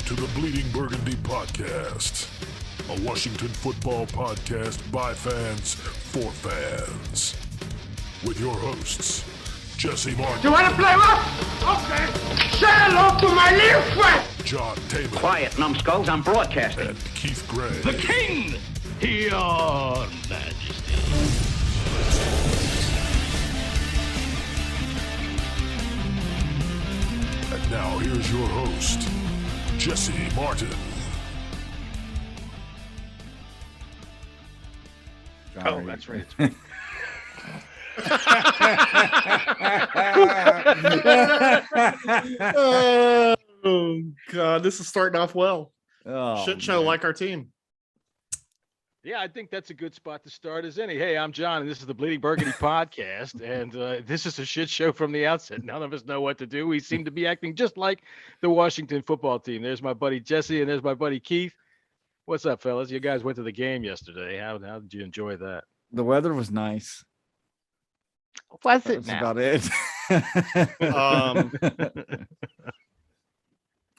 to the Bleeding Burgundy podcast, a Washington football podcast by fans for fans. With your hosts, Jesse Martin. You want to play rough? Okay. Say hello to my little friend. John Taylor. Quiet, numbskulls, I'm broadcasting. And Keith Gray. The King, your majesty. And now here's your host, Jesse Martin. Oh, that's right. Oh God, this is starting off well. Shit show man. like our team. Yeah, I think that's a good spot to start as any. Hey, I'm John, and this is the Bleeding Burgundy podcast, and this is a shit show from the outset. None of us know what to do. We seem to be acting just like the Washington football team. There's my buddy Jesse, and there's my buddy Keith. What's up, fellas? You guys went to the game yesterday. How did you enjoy that? The weather was nice. Was That's about it.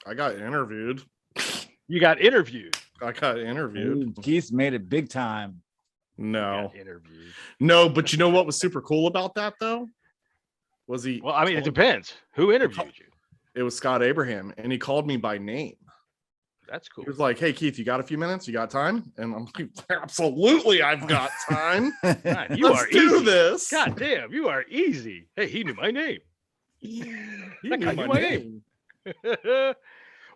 I got interviewed. You got interviewed. Ooh, Keith made it big time. No, Interviewed. no, but you know what was super cool about that though? Was he? Well, I mean, it depends. Who interviewed you? It was Scott Abraham, and he called me by name. That's cool. He was like, "Hey, Keith, you got a few minutes? You got time?" And I'm like, "Absolutely, I've got time. God, you Let's are do easy. this." God damn, you are easy. Hey, he knew my name. He That guy knew knew my name.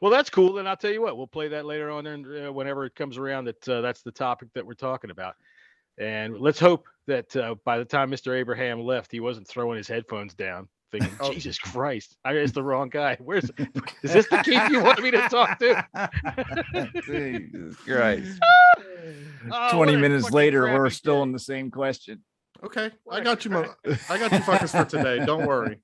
Well, that's cool. Then I'll tell you what, we'll play that later on, and whenever it comes around, that's the topic that we're talking about. And let's hope that by the time Mr. Abraham left, he wasn't throwing his headphones down, thinking, Oh. "Jesus Christ, I is the wrong guy. Is this the Keith you want me to talk to?" Jesus Christ. Oh, 20 what a minutes fucking later, crappy we're still day. on the same question. Okay, What I a got you. crap. I got you fuckers for today. Don't worry.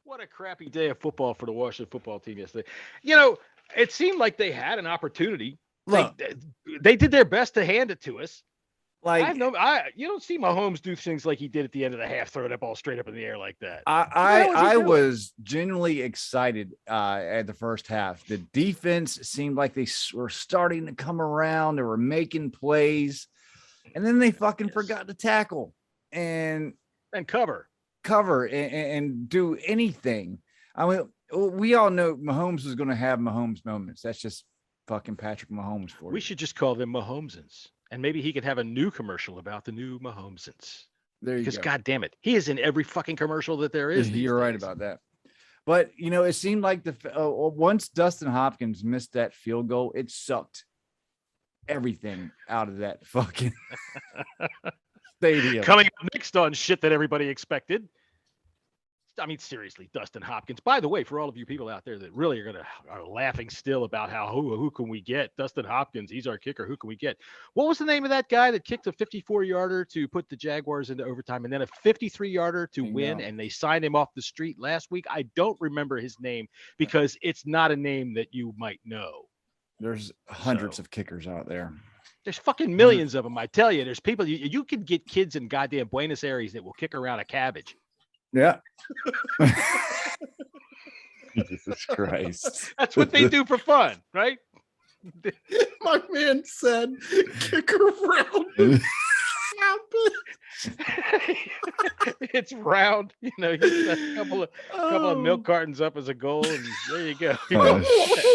What a crappy day of football for the Washington football team yesterday. You know, it seemed like they had an opportunity. Look, They did their best to hand it to us. like You don't see Mahomes do things like he did at the end of the half, throw that ball straight up in the air like that. I was genuinely excited at the first half. The defense seemed like they were starting to come around. They were making plays, and then they fucking forgot to tackle and And cover. and do anything. I mean, we all know Mahomes is going to have Mahomes moments. That's just fucking Patrick Mahomes for We you. should just call them Mahomesans. And maybe he could have a new commercial about the new Mahomesans. There you Because go. God damn it, he is in every fucking commercial that there is. these You're right days. about that. But you know, it seemed like once Dustin Hopkins missed that field goal, it sucked everything out of that fucking stadium. Coming up next on shit that everybody expected. I mean, seriously, Dustin Hopkins. By the way, for all of you people out there that really are laughing still about how who can we get? Dustin Hopkins, he's our kicker. Who can we get? What was the name of that guy that kicked a 54-yarder to put the Jaguars into overtime, and then a 53-yarder to win? And they signed him off the street last week. I don't remember his name because it's not a name that you might know. There's hundreds of kickers out there. There's fucking millions of them. I tell you, there's people you can get kids in goddamn Buenos Aires that will kick around a cabbage. Yeah. Jesus Christ. That's what they do for fun, right? My man said, "Kick around." It's round, you know. You set a couple of milk cartons up as a goal, and there you go. Oh,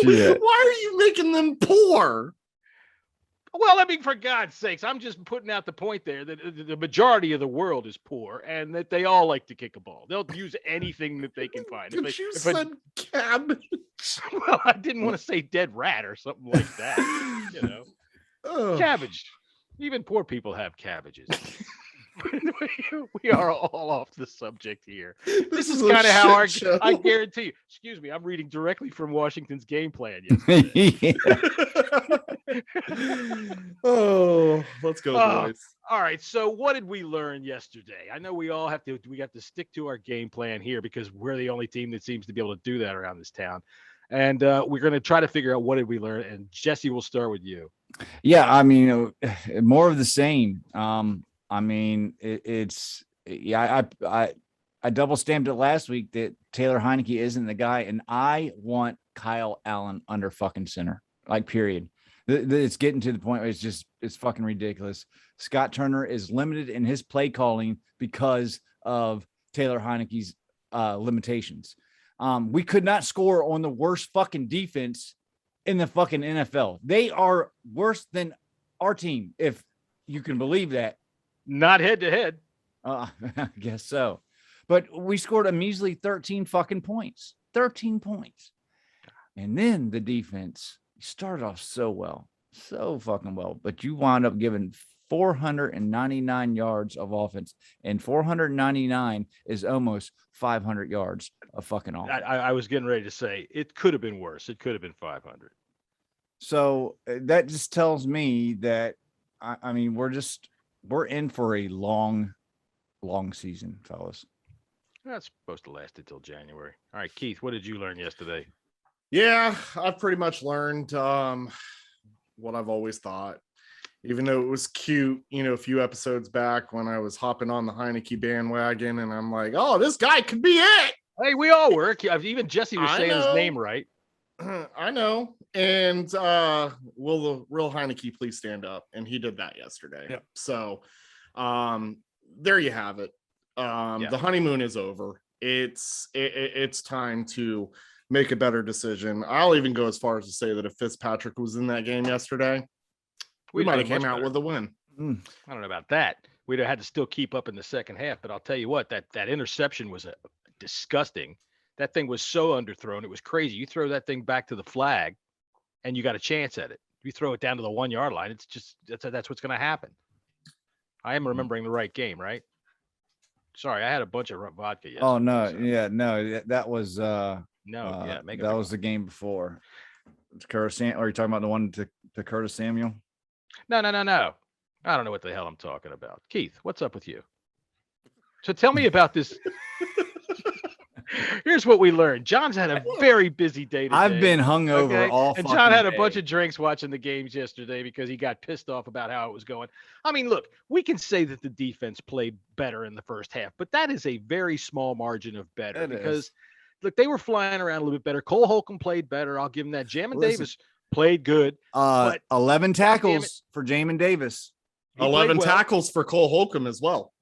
shit. Why are you making them poor? Well, I mean, for God's sakes, I'm just putting out the point there that the majority of the world is poor, and that they all like to kick a ball. They'll use anything that they can find. You said cabbage. Well, I didn't want to say dead rat or something like that. You know, Oh. cabbage. Even poor people have cabbages. We are all off the subject here. This is a kind of how shit show. I guarantee you. Excuse me, I'm reading directly from Washington's game plan yesterday. Oh, let's go, Oh. boys. All right, so what did we learn yesterday? I know we have to stick to our game plan here because we're the only team that seems to be able to do that around this town. And we're going to try to figure out what did we learn. And Jesse, we'll start with you. Yeah, I mean, more of the same. I mean, it's I I double stamped it last week that Taylor Heineke isn't the guy, and I want Kyle Allen under fucking center. Like, period. It's getting to the point where it's fucking ridiculous. Scott Turner is limited in his play calling because of Taylor Heineke's limitations. We could not score on the worst fucking defense in the fucking NFL. They are worse than our team, if you can believe that. Not head to head. I guess so. But we scored a measly 13 fucking points. 13 points. And then the defense started off so well, so fucking well, but you wound up giving 499 yards of offense, and 499 is almost 500 yards of fucking offense. I was getting ready to say it could have been worse. It could have been 500. So that just tells me that, I mean, we're in for a long season, fellas. That's supposed to last until January. All right, Keith, what did you learn yesterday? Yeah, I've pretty much learned what I've always thought, even though it was cute, a few episodes back when I was hopping on the Heineke bandwagon and I'm like, oh, this guy could be it. Hey, we all were. Even Jesse was saying his name right. I know. And will the real Heineke please stand up? And he did that yesterday. Yep. So there you have it. The honeymoon is over. It's time to make a better decision. I'll even go as far as to say that if Fitzpatrick was in that game yesterday, we might have came out with a win. I don't know about that. We'd have had to still keep up in the second half, but I'll tell you what, that interception was disgusting. That thing was so underthrown. It was crazy. You throw that thing back to the flag and you got a chance at it. You throw it down to the 1 yard line. It's just, that's what's going to happen. I am remembering the right game, right? Sorry, I had a bunch of vodka yesterday. Oh no. So. Yeah, no, that was, that was the game before. Curtis, or are you talking about the one to Curtis Samuel? No. I don't know what the hell I'm talking about. Keith, what's up with you? So tell me about this. Here's what we learned. John's had a very busy day today. I've been hungover all and John had a day. bunch of drinks watching the games yesterday because he got pissed off about how it was going. I mean, look, we can say that the defense played better in the first half, but that is a very small margin of better because look, they were flying around a little bit better. Cole Holcomb played better. I'll give him that. Jamin Davis played good. 11 tackles for Jamin Davis. 11 tackles for Cole Holcomb as well.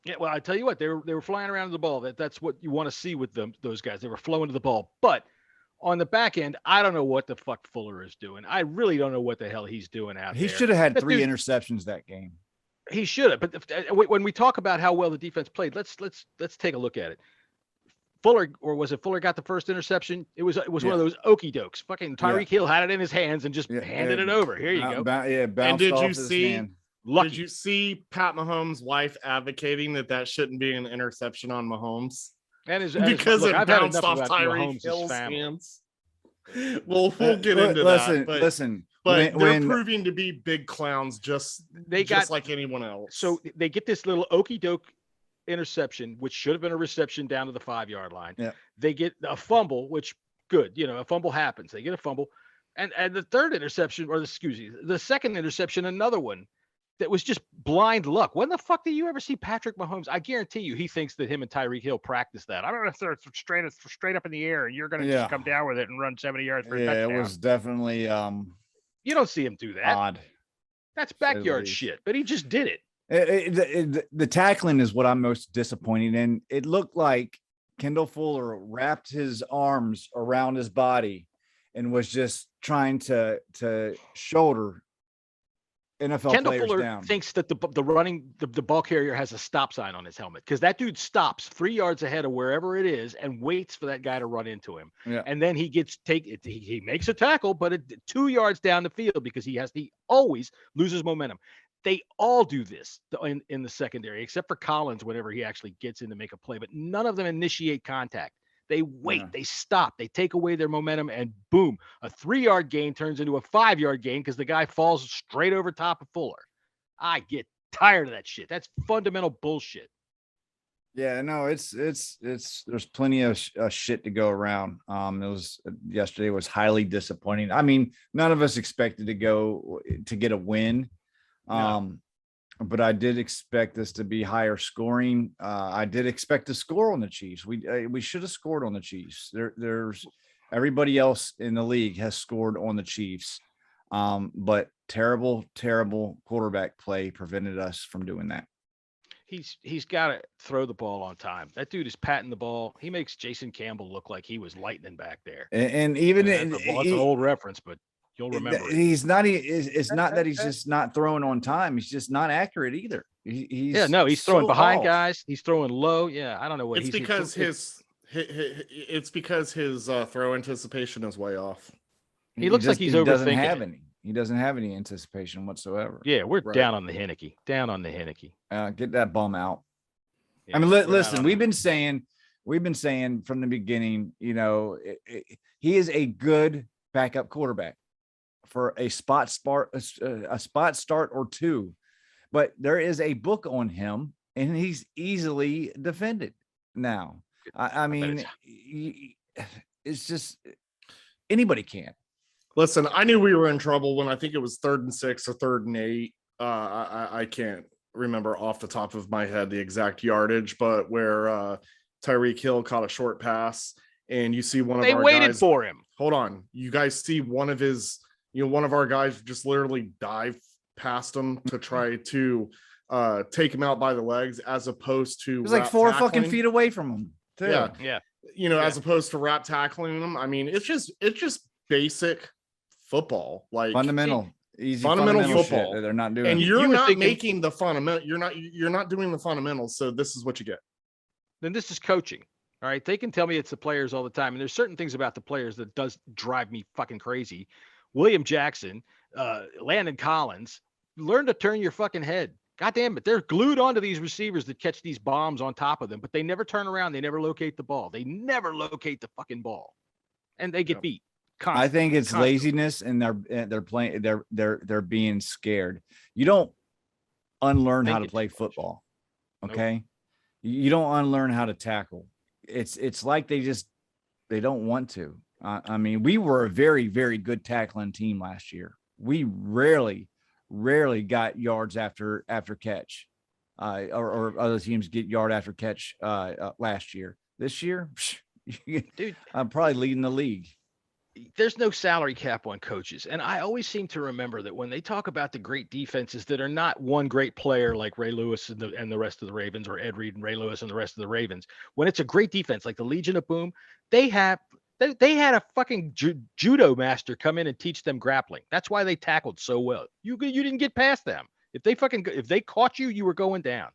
Yeah, well, I tell you what, they were flying around the ball. That's what you want to see with those guys. They were flowing to the ball. But on the back end, I don't know what the fuck Fuller is doing. I really don't know what the hell he's doing out there. He should have had 3 interceptions that game. He should have. But when we talk about how well the defense played, let's take a look at it. Fuller, or was it Fuller got the first interception? It was one of those okey dokes. Fucking Tyreek Hill had it in his hands and just handed it over. Here you go. And did you see? Hand. Did you see Pat Mahomes' wife advocating that shouldn't be an interception on Mahomes? Because it bounced off Tyreek Hill's hands. Well, we'll get into that. But they're proving to be big clowns, just like anyone else. So they get this little okey doke interception, which should have been a reception down to the 5 yard line. Yeah. They get a fumble, which good, a fumble happens. They get a fumble, and the third interception, or the second interception, another one that was just blind luck. When the fuck do you ever see Patrick Mahomes? I guarantee you, he thinks that him and Tyreek Hill practice that. I don't know if they're straight up in the air and you're going to just come down with it and run 70 yards for a touchdown. It was definitely you don't see him do that. Odd. That's backyard shit, but he just did it. The tackling is what I'm most disappointed in. It looked like Kendall Fuller wrapped his arms around his body and was just trying to shoulder NFL Kendall players Fuller down. Thinks that the ball carrier has a stop sign on his helmet because that dude stops 3 yards ahead of wherever it is and waits for that guy to run into him. Yeah. And then he he makes a tackle, but 2 yards down the field because he always loses momentum. They all do this in the secondary, except for Collins whenever he actually gets in to make a play, but none of them initiate contact. They wait, they stop, they take away their momentum, and boom, a 3 yard gain turns into a 5 yard gain because the guy falls straight over top of Fuller. I get tired of that shit. That's fundamental bullshit. Yeah, no, it's there's plenty of shit to go around. Yesterday was highly disappointing. I mean, none of us expected to get a win. No. but I did expect this to be higher scoring. I did expect to score on the Chiefs. We should have scored on the Chiefs. There's everybody else in the league has scored on the Chiefs, but terrible quarterback play prevented us from doing that. He's got to throw the ball on time. That dude is patting the ball. He makes Jason Campbell look like he was lightning back there. And even that's an old reference, but you'll remember. He's not. It's not that he's just not throwing on time. He's just not accurate either. He's throwing behind guys. He's throwing low. Yeah, I don't know what. It's because it's because his throw anticipation is way off. He looks like he's overthinking. He doesn't have any anticipation whatsoever. Yeah, we're down on the Heineke. Get that bum out. Yeah, I mean, listen, we've been saying from the beginning, he is a good backup quarterback for a spot start or two, but there is a book on him and he's easily defended now. I mean, it's just anybody can. Listen, I knew we were in trouble when I think it was 3rd and 6 or 3rd and 8. I can't remember off the top of my head the exact yardage, but where Tyreek Hill caught a short pass and you see one of our guys. They waited for him. Hold on. You guys see one of our guys just literally dive past him to try to take him out by the legs, as opposed to. It was like 4 fucking feet away from him. Too. Yeah. As opposed to rap tackling him. I mean, it's just basic football, like fundamental football. They're not doing, and you're not making the fundamental. You're not doing the fundamentals. So this is what you get. Then this is coaching. All right, they can tell me it's the players all the time, and there's certain things about the players that does drive me fucking crazy. William Jackson, Landon Collins, learn to turn your fucking head. God damn it, they're glued onto these receivers that catch these bombs on top of them, but they never turn around. They never locate the ball. They never locate the fucking ball, and they get beat. I think it's laziness, and they're playing. They're being scared. You don't unlearn how to play football, okay? Nope. You don't unlearn how to tackle. It's like they don't want to. I mean, we were a very, very good tackling team last year. We rarely got yards after catch, or other teams get yard after catch last year. This year, dude, I'm probably leading the league. There's no salary cap on coaches. And I always seem to remember that when they talk about the great defenses that are not one great player like Ray Lewis and the rest of the Ravens, or Ed Reed and Ray Lewis and the rest of the Ravens, when it's a great defense like the Legion of Boom, they had a fucking judo master come in and teach them grappling. That's why they tackled so well. You didn't get past them. If they caught you, you were going down.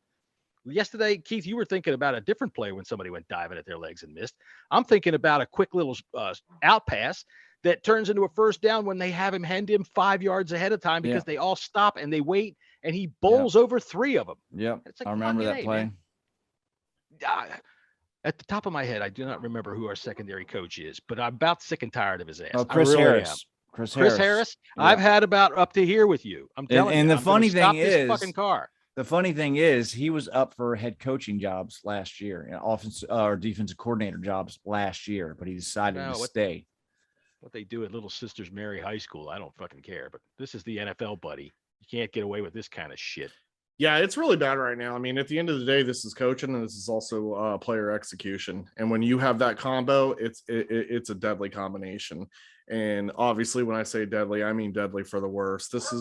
Yesterday, Keith, you were thinking about a different play when somebody went diving at their legs and missed. I'm thinking about a quick little out pass that turns into a first down when they have him hand him 5 yards ahead of time because they all stop and they wait, and he bowls over 3 of them. Yep, like, I remember that play. At the top of my head, I do not remember who our secondary coach is, but I'm about sick and tired of his ass. Oh, Chris Harris. Chris Harris. Yeah. I've had about up to here with you. I'm telling you. And the funny thing is, fucking car. The funny thing is, he was up for head coaching jobs last year, offense or defensive coordinator jobs last year, but he decided to stay. What they do at Little Sisters Mary High School, I don't fucking care. But this is the NFL, buddy. You can't get away with this kind of shit. Yeah, it's really bad right now. I mean, at the end of the day, this is coaching, and this is also player execution. And when you have that combo, it's a deadly combination. And obviously, when I say deadly, I mean deadly for the worst. This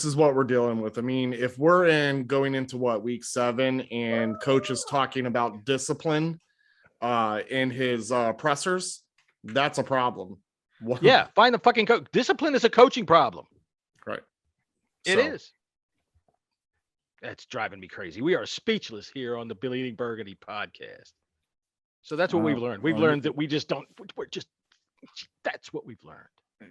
is what we're dealing with. I mean, if we're going into week 7, and coach is talking about discipline in his pressers, that's a problem. Yeah, find the fucking coach. Discipline is a coaching problem. Right. It is. That's driving me crazy. We are speechless here on the Bleeding Burgundy podcast. So that's what we've learned. We've learned that we just don't. That's what we've learned.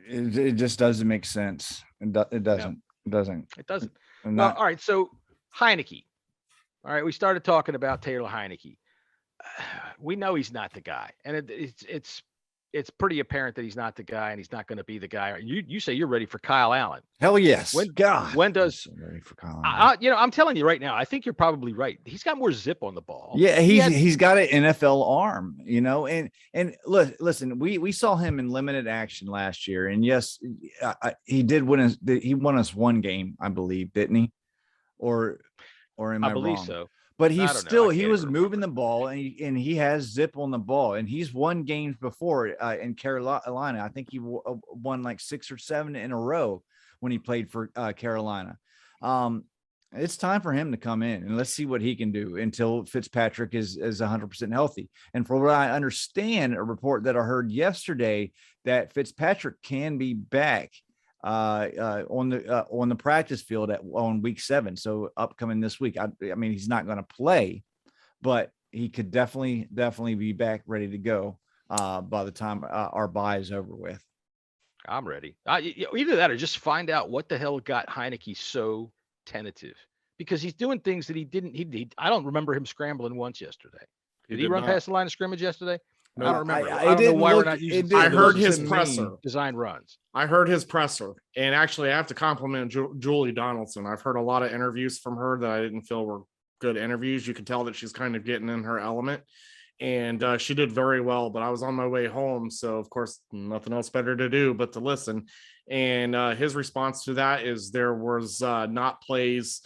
It just doesn't make sense. It doesn't. Yeah. It doesn't. Well, all right. So Heineke. All right. We started talking about Taylor Heineke. We know he's not the guy, and it's pretty apparent that he's not the guy, and he's not going to be the guy. You say you're ready for Kyle Allen. Hell yes. When does I'm ready for Kyle Allen. I'm telling you right now, I think you're probably right. He's got more zip on the ball. Yeah, he's got an NFL arm, and listen, we saw him in limited action last year, and yes, he did win he won us one game, I believe, didn't he? or am I believe wrong? So. But he was moving the ball, and he has zip on the ball, and he's won games before in Carolina. I think he won like 6 or 7 in a row when he played for Carolina. It's time for him to come in, and let's see what he can do until Fitzpatrick is 100% healthy. And for what I understand, a report that I heard yesterday that Fitzpatrick can be back on the practice field on week 7. So upcoming this week. I mean, he's not going to play, but he could definitely be back ready to go by the time our bye is over with. I'm ready. Either that or just find out what the hell got Heineke so tentative, because he's doing things that he didn't. I don't remember him scrambling once yesterday. Did he run past the line of scrimmage yesterday? No, I don't remember. I don't know why we're not using. I heard his presser. Design runs. I heard his presser, and actually, I have to compliment Julie Donaldson. I've heard a lot of interviews from her that I didn't feel were good interviews. You could tell that she's kind of getting in her element, and she did very well. But I was on my way home, so of course, nothing else better to do but to listen. And his response to that is there was not plays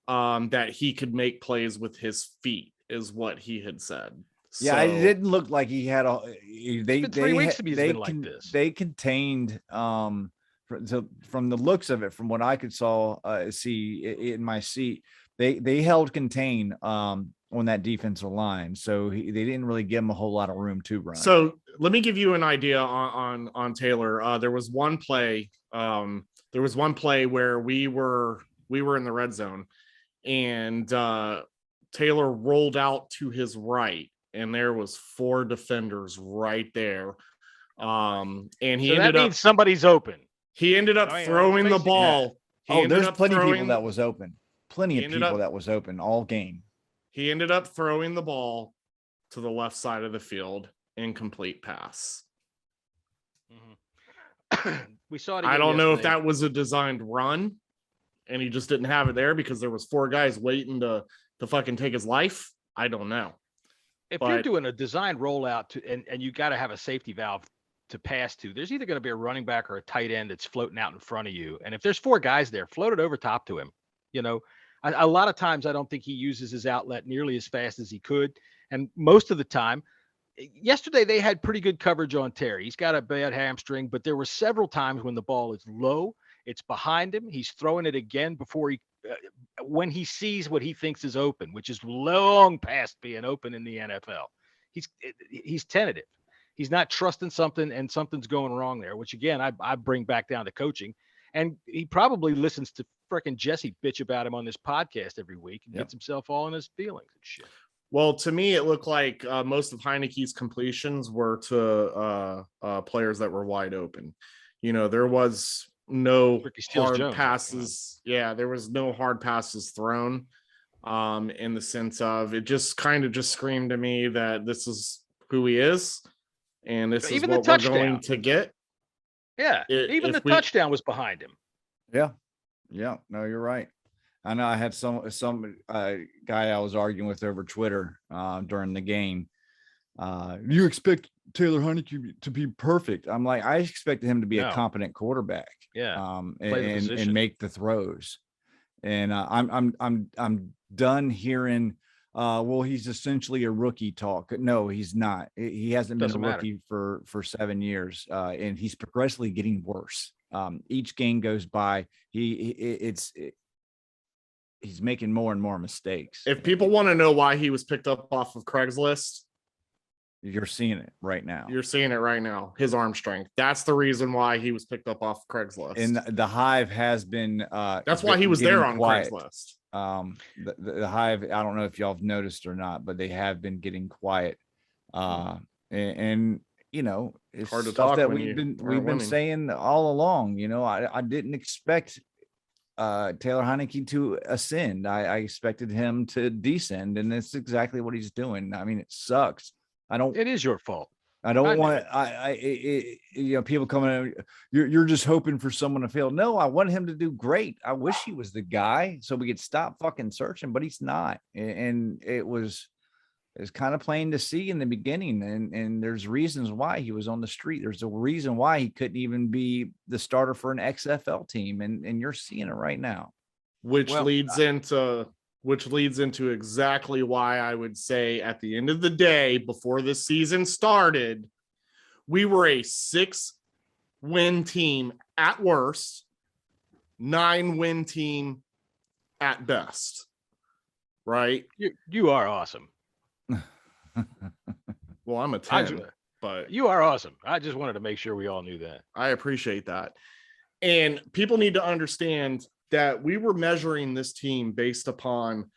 that he could make plays with his feet, is what he had said. Yeah, it didn't look like he had a. They 3 weeks to be like this. They contained from the looks of it, from what I could see in my seat, they held contain on that defensive line, so they didn't really give him a whole lot of room to run. So let me give you an idea on Taylor. There was one play. There was one play where we were in the red zone, and Taylor rolled out to his right. And there was 4 defenders right there. And he ended up somebody's open. He ended up throwing the ball. There's plenty of people that was open. Plenty of people that was open all game. He ended up throwing the ball to the left side of the field, incomplete pass. Mm-hmm. We saw it. I don't know if that was a designed run, and he just didn't have it there because there was 4 guys waiting to fucking take his life. I don't know. If you're doing a design rollout and you got to have a safety valve to pass to, there's either going to be a running back or a tight end that's floating out in front of you. And if there's 4 guys there, float it over top to him. You know, a lot of times I don't think he uses his outlet nearly as fast as he could. And most of the time, yesterday they had pretty good coverage on Terry. He's got a bad hamstring, but there were several times when the ball is low, it's behind him. He's throwing it again before when he sees what he thinks is open, which is long past being open in the NFL. He's tentative. He's not trusting something, and something's going wrong there, which again, I bring back down to coaching. And he probably listens to frickin' Jesse bitch about him on this podcast every week and gets himself all in his feelings and shit. Well, to me, it looked like most of Heineke's completions were to players that were wide open. You know, there was no hard passes. Yeah, there was no hard passes thrown in the sense of it just kind of just screamed to me that this is who he is and this is what we're going to get. Yeah, even the touchdown was behind him. Yeah, no, you're right. I know I had some guy I was arguing with over Twitter during the game. You expect Taylor Heineke to be perfect? I'm like, I expected him to be a competent quarterback. Yeah. And make the throws. And I'm done hearing. Well, he's essentially a rookie talk. No, he's not. He hasn't been a rookie for 7 years, and he's progressively getting worse. Each game goes by, he's making more and more mistakes. If people want to know why he was picked up off of Craigslist, you're seeing it right now. You're seeing it right now. His arm strength. That's the reason why he was picked up off Craigslist. And the Hive has been. That's why he was there on quiet. Craigslist. The Hive. I don't know if y'all have noticed or not, but they have been getting quiet. And you know, it's hard to talk that we've been saying all along. You know, I didn't expect Taylor Heineke to ascend. I expected him to descend, and that's exactly what he's doing. I mean, it sucks. It is your fault. I don't want you know, people coming in, you're just hoping for someone to fail. No, I want him to do great. I wish he was the guy so we could stop fucking searching, but he's not. And it's kind of plain to see in the beginning. And there's reasons why he was on the street. There's a reason why he couldn't even be the starter for an XFL team. And you're seeing it right now. which leads into exactly why I would say at the end of the day, before this season started, we were a 6-win team at worst, 9-win team at best. Right? You are awesome. Well, I'm a 10, but you are awesome. I just wanted to make sure we all knew that. I appreciate that. And people need to understand that we were measuring this team based upon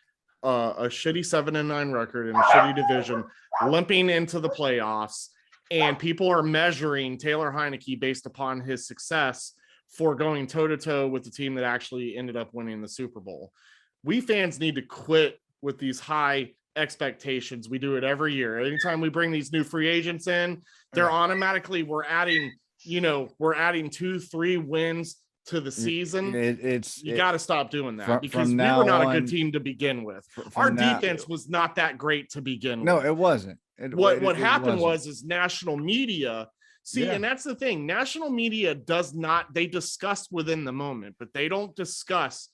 a shitty 7-9 record in a shitty division, limping into the playoffs. And people are measuring Taylor Heineke based upon his success for going toe-to-toe with the team that actually ended up winning the Super Bowl. We fans need to quit with these high expectations. We do it every year. Anytime we bring these new free agents in, they're automatically, we're adding 2-3 wins to the season. You got to stop doing that because we were not a good team to begin with. Our defense was not that great to begin with. No, it wasn't. What happened was national media. And that's the thing. National media they discuss within the moment, but they don't discuss,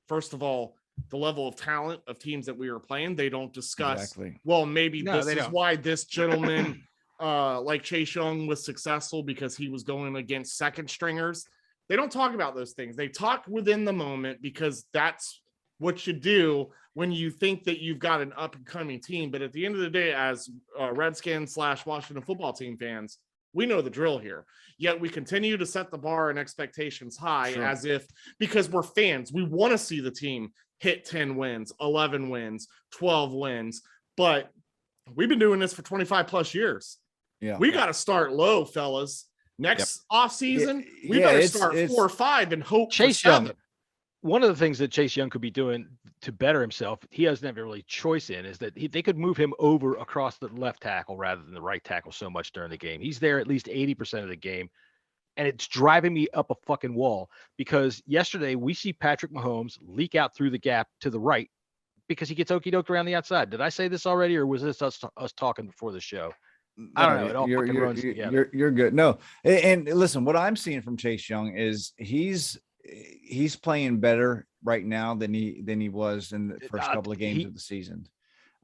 first of all, the level of talent of teams that we were playing. They don't discuss, well, maybe this is why this gentleman, like Chase Young, was successful because he was going against second stringers. They don't talk about those things. They talk within the moment because that's what you do when you think that you've got an up and coming team. But at the end of the day, as Redskins / Washington football team fans, we know the drill here. Yet we continue to set the bar and expectations high as if, because we're fans, we want to see the team hit 10 wins, 11 wins, 12 wins. But we've been doing this for 25 plus years. Yeah, we got to start low, fellas. Next off season, we better start 4 or 5 and hope Chase Young. One of the things that Chase Young could be doing to better himself, he doesn't have really choice in, is that they could move him over across the left tackle rather than the right tackle so much during the game. He's there at least 80% of the game, and it's driving me up a fucking wall because yesterday we see Patrick Mahomes leak out through the gap to the right because he gets okey-doked around the outside. Did I say this already, or was this us talking before the show? I don't know. It all fucking runs together. You're good. No, and listen, what I'm seeing from Chase Young is he's playing better right now than he was in the first couple of games of the season.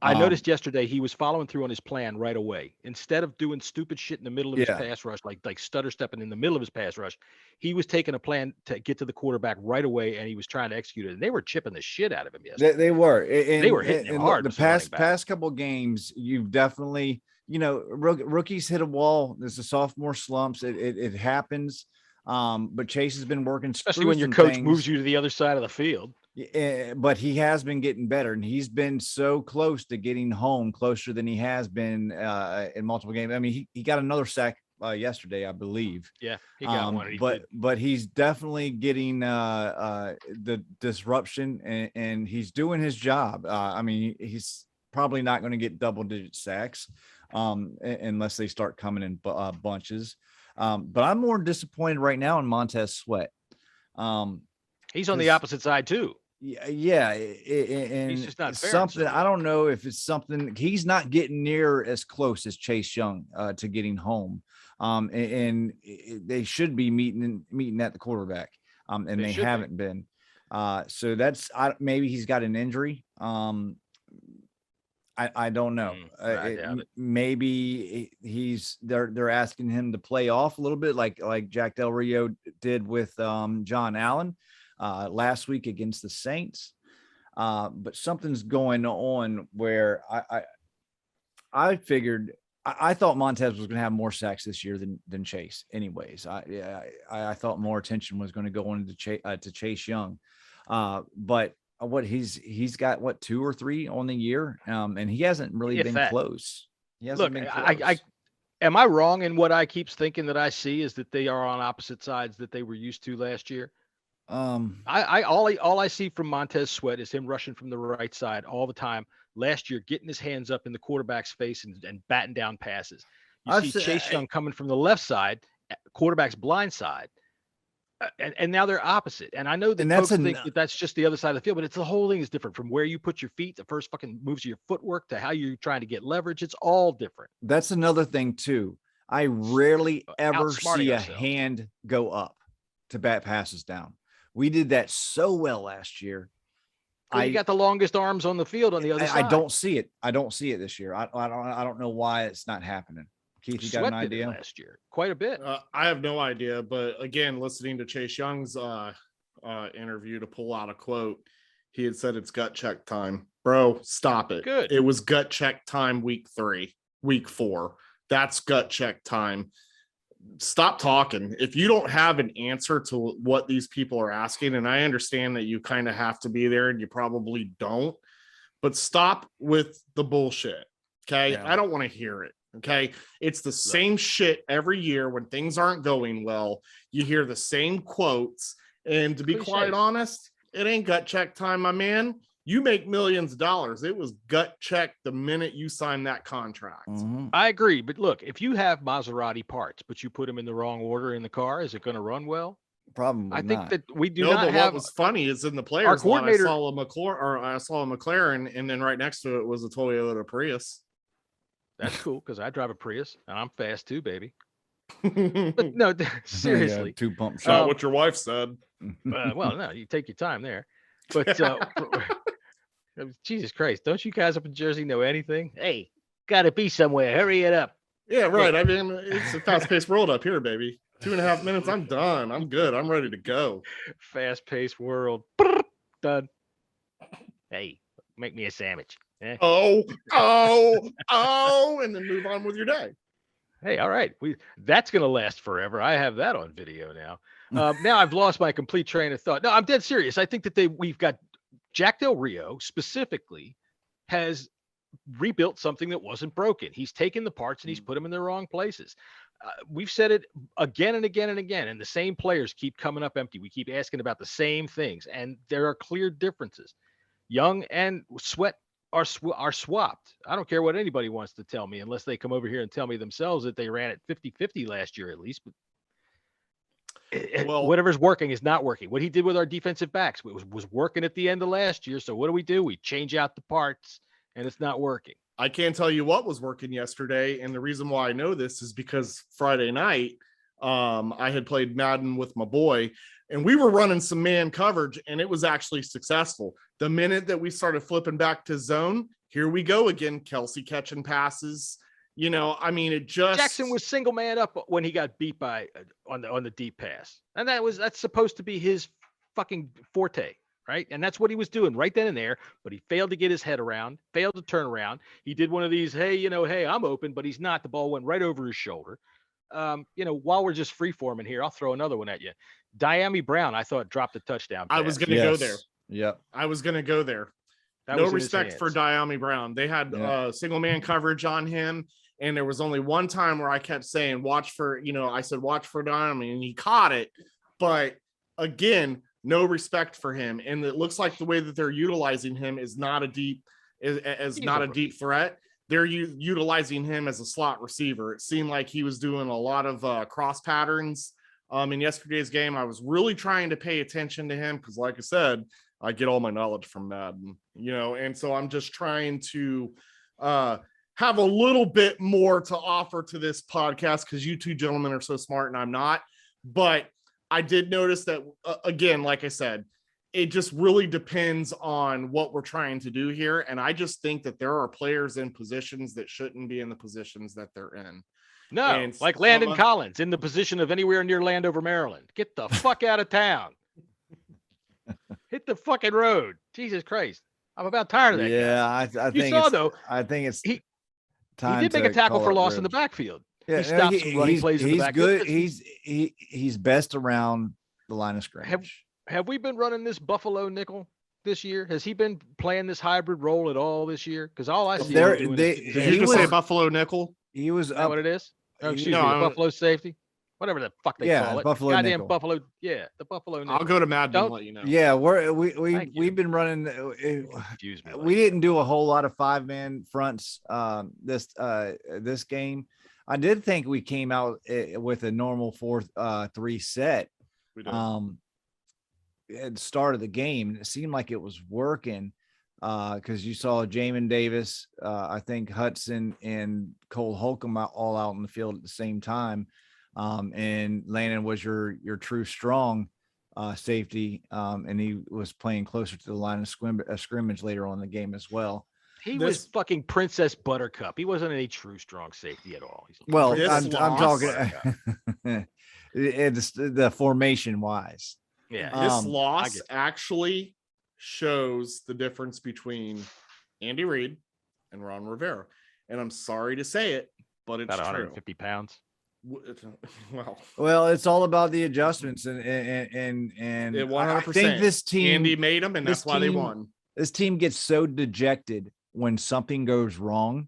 I noticed yesterday he was following through on his plan right away. Instead of doing stupid shit in the middle of his pass rush, like stutter stepping in the middle of his pass rush, he was taking a plan to get to the quarterback right away, and he was trying to execute it. And they were chipping the shit out of him yesterday. They were. They were hitting him hard. The past couple of games, you've definitely, rookies hit a wall. There's a sophomore slumps. It happens. But Chase has been working, especially when your coach moves you to the other side of the field. But he has been getting better, and he's been so close to getting home, closer than he has been in multiple games. I mean, he got another sack yesterday, I believe. Yeah, he got one. But he's definitely getting the disruption, and he's doing his job. I mean, he's probably not going to get double-digit sacks unless they start coming in bunches. But I'm more disappointed right now in Montez Sweat. He's on the opposite side too. Yeah, and he's just not fair. Something I don't know if it's something he's not getting near as close as Chase Young to getting home. And they should be meeting at the quarterback, and they haven't been. So that's maybe he's got an injury. I don't know. Maybe they're asking him to play off a little bit, like Jack Del Rio did with John Allen last week against the Saints. But something's going on where I figured I thought Montez was going to have more sacks this year than Chase. Anyways, I thought more attention was going to go into to Chase Young, but. He's got 2 or 3 on the year, and he hasn't really been close. He hasn't been close. Am I wrong in what I keep thinking that I see is that they are on opposite sides that they were used to last year? All I see from Montez Sweat is him rushing from the right side all the time. Last year, getting his hands up in the quarterback's face and batting down passes. You see Chase Young coming from the left side, quarterback's blind side. And now they're opposite. And I know that folks think that's just the other side of the field, but the whole thing is different from where you put your feet, the first fucking moves of your footwork to how you're trying to get leverage. It's all different. That's another thing too. I rarely ever see a hand go up to bat passes down. We did that so well last year. You got the longest arms on the field on the other side. I don't see it. I don't see it this year. I don't know why it's not happening. Keith, you got an idea? Last year, quite a bit. I have no idea, but again, listening to Chase Young's interview, to pull out a quote, he had said it's gut check time. Bro, stop it. Good. It was gut check time week 4. That's gut check time. Stop talking. If you don't have an answer to what these people are asking, and I understand that you kind of have to be there and you probably don't, but stop with the bullshit. Okay. Yeah. I don't want to hear it. Okay. It's the same shit every year when things aren't going well. You hear the same quotes. And to be quite honest, it ain't gut check time, my man. You make millions of dollars. It was gut check the minute you signed that contract. Mm-hmm. I agree. But look, if you have Maserati parts, but you put them in the wrong order in the car, is it going to run well? Probably I think not. that we do not have. What was funny is in the players line, I saw a McLaren, and then right next to it was a Toyota Prius. That's cool because I drive a Prius and I'm fast too, baby. But no, seriously. 2-pump shot. Not what your wife said. Well, no, you take your time there. But Jesus Christ, don't you guys up in Jersey know anything? Hey, gotta be somewhere. Hurry it up. Yeah, right. I mean, it's a fast-paced world up here, baby. 2.5 minutes, I'm done. I'm good. I'm ready to go. Fast-paced world. Done. Hey, make me a sandwich. Eh? Oh, and then move on with your day. Hey, all right. That's gonna last forever. I have that on video now. Now I've lost my complete train of thought. No, I'm dead serious. I think that we've got Jack Del Rio specifically has rebuilt something that wasn't broken. He's taken the parts and he's put them in the wrong places. We've said it again and again and again, and the same players keep coming up empty. We keep asking about the same things, and there are clear differences. Young and Sweat are swapped. I don't care what anybody wants to tell me, unless they come over here and tell me themselves that they ran it 50-50 last year at least. But whatever's working is not working. What he did with our defensive backs was working at the end of last year. So what do? We change out the parts, and it's not working. I can't tell you what was working yesterday, and the reason why I know this is because Friday night, I had played Madden with my boy, and we were running some man coverage, and it was actually successful. The minute that we started flipping back to zone, here we go again. Kelsey catching passes. You know, I mean, Jackson was single man up when he got beat by on the deep pass, and that's supposed to be his fucking forte, right? And that's what he was doing right then and there. But he failed to get his head around, failed to turn around. He did one of these, hey, I'm open, but he's not. The ball went right over his shoulder. While we're just free forming here, I'll throw another one at you. Diami Brown, I thought dropped a touchdown pass. I was going to go there. Yep. I was going to go there. No respect for Diami Brown. They had single man coverage on him. And there was only one time where I kept saying, watch for Diami, and he caught it. But again, no respect for him. And it looks like the way that they're utilizing him is not a deep threat. They're utilizing him as a slot receiver. It seemed like he was doing a lot of cross patterns. In yesterday's game, I was really trying to pay attention to him because, like I said, I get all my knowledge from Madden, and so I'm just trying to have a little bit more to offer to this podcast because you two gentlemen are so smart and I'm not. But I did notice that, again, like I said, it just really depends on what we're trying to do here. And I just think that there are players in positions that shouldn't be in the positions that they're in. No, like Landon Collins in the position of anywhere near Landover, Maryland. Get the fuck out of town. Hit the fucking road. Jesus Christ. I'm about tired of that guy. I think I think it's time. He did make a tackle for loss in the backfield. Yeah, he stopped some running plays in the backfield. He's best around the line of scrimmage. Have we been running this Buffalo nickel this year? Has he been playing this hybrid role at all this year? Because all I see he was say Buffalo nickel. He was up. What it is? Oh, excuse me, Buffalo safety. Whatever the fuck they call it. Buffalo goddamn nickel. Buffalo. Yeah, the Buffalo nickel. I'll go to Madden and let you know. Yeah, we've been running. We didn't do a whole lot of 5-man fronts this game. I did think we came out with a normal 4-3 set. We did. At the start of the game, and it seemed like it was working. Because you saw Jamin Davis, I think Hudson and Cole Holcomb all out in the field at the same time. And Landon was your true strong safety, and he was playing closer to the line of scrimmage later on in the game as well. He was fucking Princess Buttercup. He wasn't any true strong safety at all. I'm talking the formation wise. Yeah, this loss actually shows the difference between Andy Reid and Ron Rivera. And I'm sorry to say it, but it's about 150 true. Pounds. Well, it's all about the adjustments and 100%. I think this team, Andy made them, and that's why they won. This team gets so dejected when something goes wrong.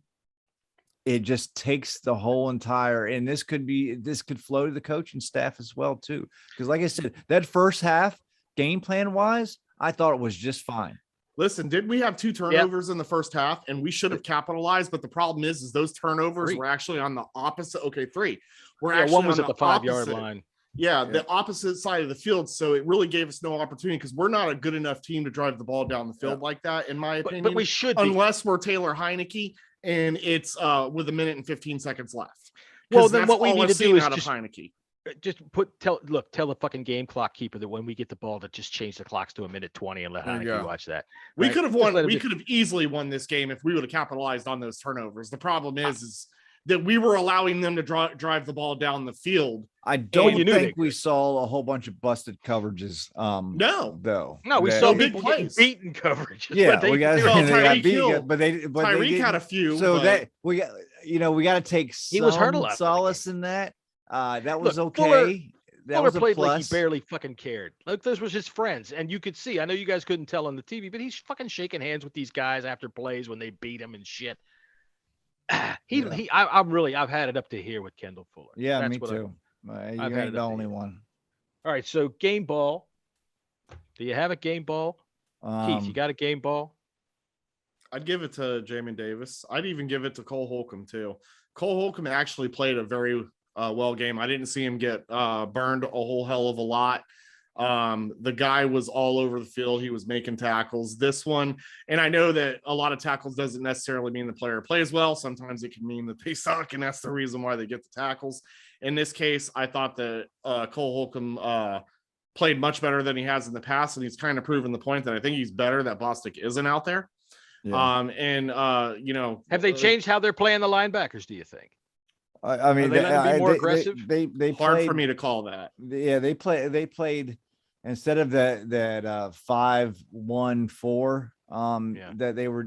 It just takes the whole entire, and this could flow to the coaching staff as well too. Because like I said, that first half game plan wise, I thought it was just fine. Listen, did we have 2 turnovers in the first half, and we should have capitalized? But the problem is those turnovers were actually on the opposite. Okay, 3. We're actually one was at the 5-yard line. Yeah, the opposite side of the field. So it really gave us no opportunity because we're not a good enough team to drive the ball down the field like that, in my opinion. But we should, unless we're Taylor Heineke and it's with 1 minute and 15 seconds left. Well, then what we need to do is out of Heineke. Just tell the fucking game clock keeper that when we get the ball, to just change the clocks to 1:20 and let Heineke watch that. Right? We could have won. We could have easily won this game if we would have capitalized on those turnovers. The problem is that we were allowing them to drive the ball down the field. I don't think we saw a whole bunch of busted coverages. No, we saw people getting beaten coverage. Yeah, they got beat, but Tyreek had a few. So that we got, we got to take some solace in that. That was okay. Fuller played like he barely fucking cared. Like those was his friends, and you could see. I know you guys couldn't tell on the TV, but he's fucking shaking hands with these guys after plays when they beat him and shit. I've had it up to here with Kendall Fuller. Yeah, me too. You ain't the only one. All right, so game ball. Do you have a game ball? Keith, you got a game ball? I'd give it to Jamin Davis. I'd even give it to Cole Holcomb too. Cole Holcomb actually played a very well game. I didn't see him get burned a whole hell of a lot. The guy was all over the field. He was making tackles. This one, and I know that a lot of tackles doesn't necessarily mean the player plays well. Sometimes it can mean that they suck, and that's the reason why they get the tackles. In this case, I thought that Cole Holcomb played much better than he has in the past, and he's kind of proven the point that I think he's better that Bostic isn't out there. Yeah. Have they changed how they're playing the linebackers, do you think? I mean, they more aggressive. They hard played, for me to call that. Yeah, they played instead of that 5-1-4. That they were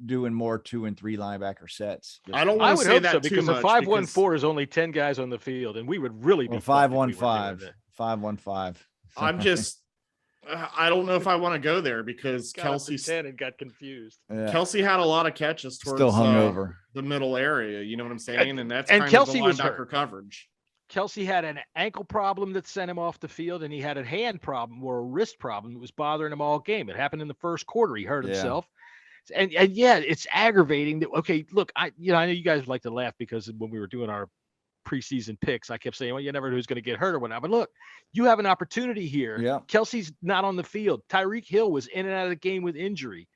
doing more 2 and 3 linebacker sets. I don't want to say that because too much. 5-1-4 is only 10 guys on the field, and we would really be 5-1-5. 5-1-5. I'm just. I don't know if I want to go there because Kelsey got confused. Yeah. Kelsey had a lot of catches towards still hung over the middle area. You know what I'm saying? And that's Kelsey was linebacker coverage. Kelsey had an ankle problem that sent him off the field, and he had a hand problem or a wrist problem that was bothering him all game. It happened in the first quarter. He hurt himself. And it's aggravating that. Okay, look, I know you guys like to laugh because when we were doing our preseason picks, I kept saying, well, you never know who's going to get hurt or whatnot. But look, you have an opportunity here. Yeah. Kelsey's not on the field. Tyreek Hill was in and out of the game with injury.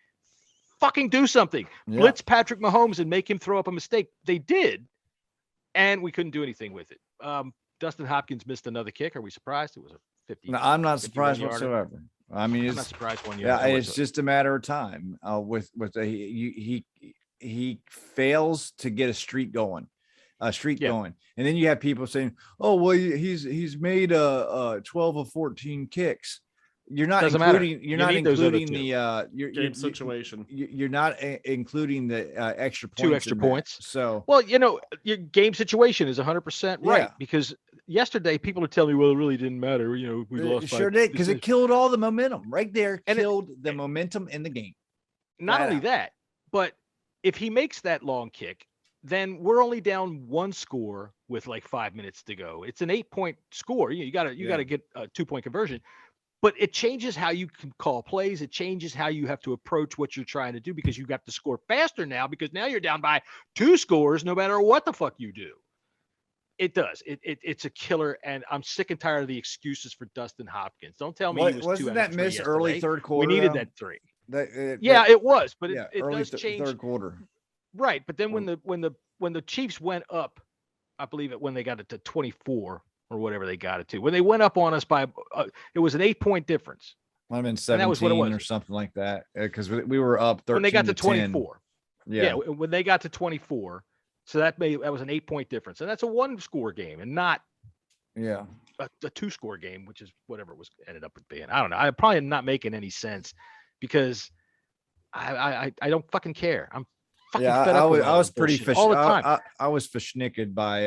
Fucking do something. Yeah. Blitz Patrick Mahomes and make him throw up a mistake. They did, and we couldn't do anything with it. Dustin Hopkins missed another kick. Are we surprised? It was a 50. No, I'm not surprised whatsoever. I mean, I'm not surprised one year. Yeah, it's just a matter of time. He fails to get a streak going. Going, and then you have people saying, "Oh, well, he's made 12 of 14 kicks." You're not including. You're not including the game situation. You're not including the extra points. 2 extra points. So, well, your game situation is 100% right because yesterday people are telling me, well, it really didn't matter. We lost. Sure did because it killed all the momentum right there. Killed the momentum in the game. Not only that, but if he makes that long kick, then we're only down 1 score with like 5 minutes to go. It's an 8-point score. You got to get a 2-point conversion, but it changes how you can call plays. It changes how you have to approach what you're trying to do because you got to score faster now because now you're down by 2 scores no matter what the fuck you do. It does. It's a killer, and I'm sick and tired of the excuses for Dustin Hopkins. Don't tell me he was wasn't that miss early third quarter. We needed that 3. It was, but it does change third quarter. Right, but then when the Chiefs went up, I believe when they got it to 24, or whatever they got it to. When they went up on us by, it was an 8-point difference. Might have been 17 or something like that, because we were up 13 when they got to 24. 10. Yeah, when they got to 24. So that was an 8-point difference, and that's a 1-score game, and not a 2-score game, which is whatever it was ended up being. I don't know. I'm probably not making any sense because I don't fucking care. I'm fucking fed up. I was pretty all the time. I was fishnicked by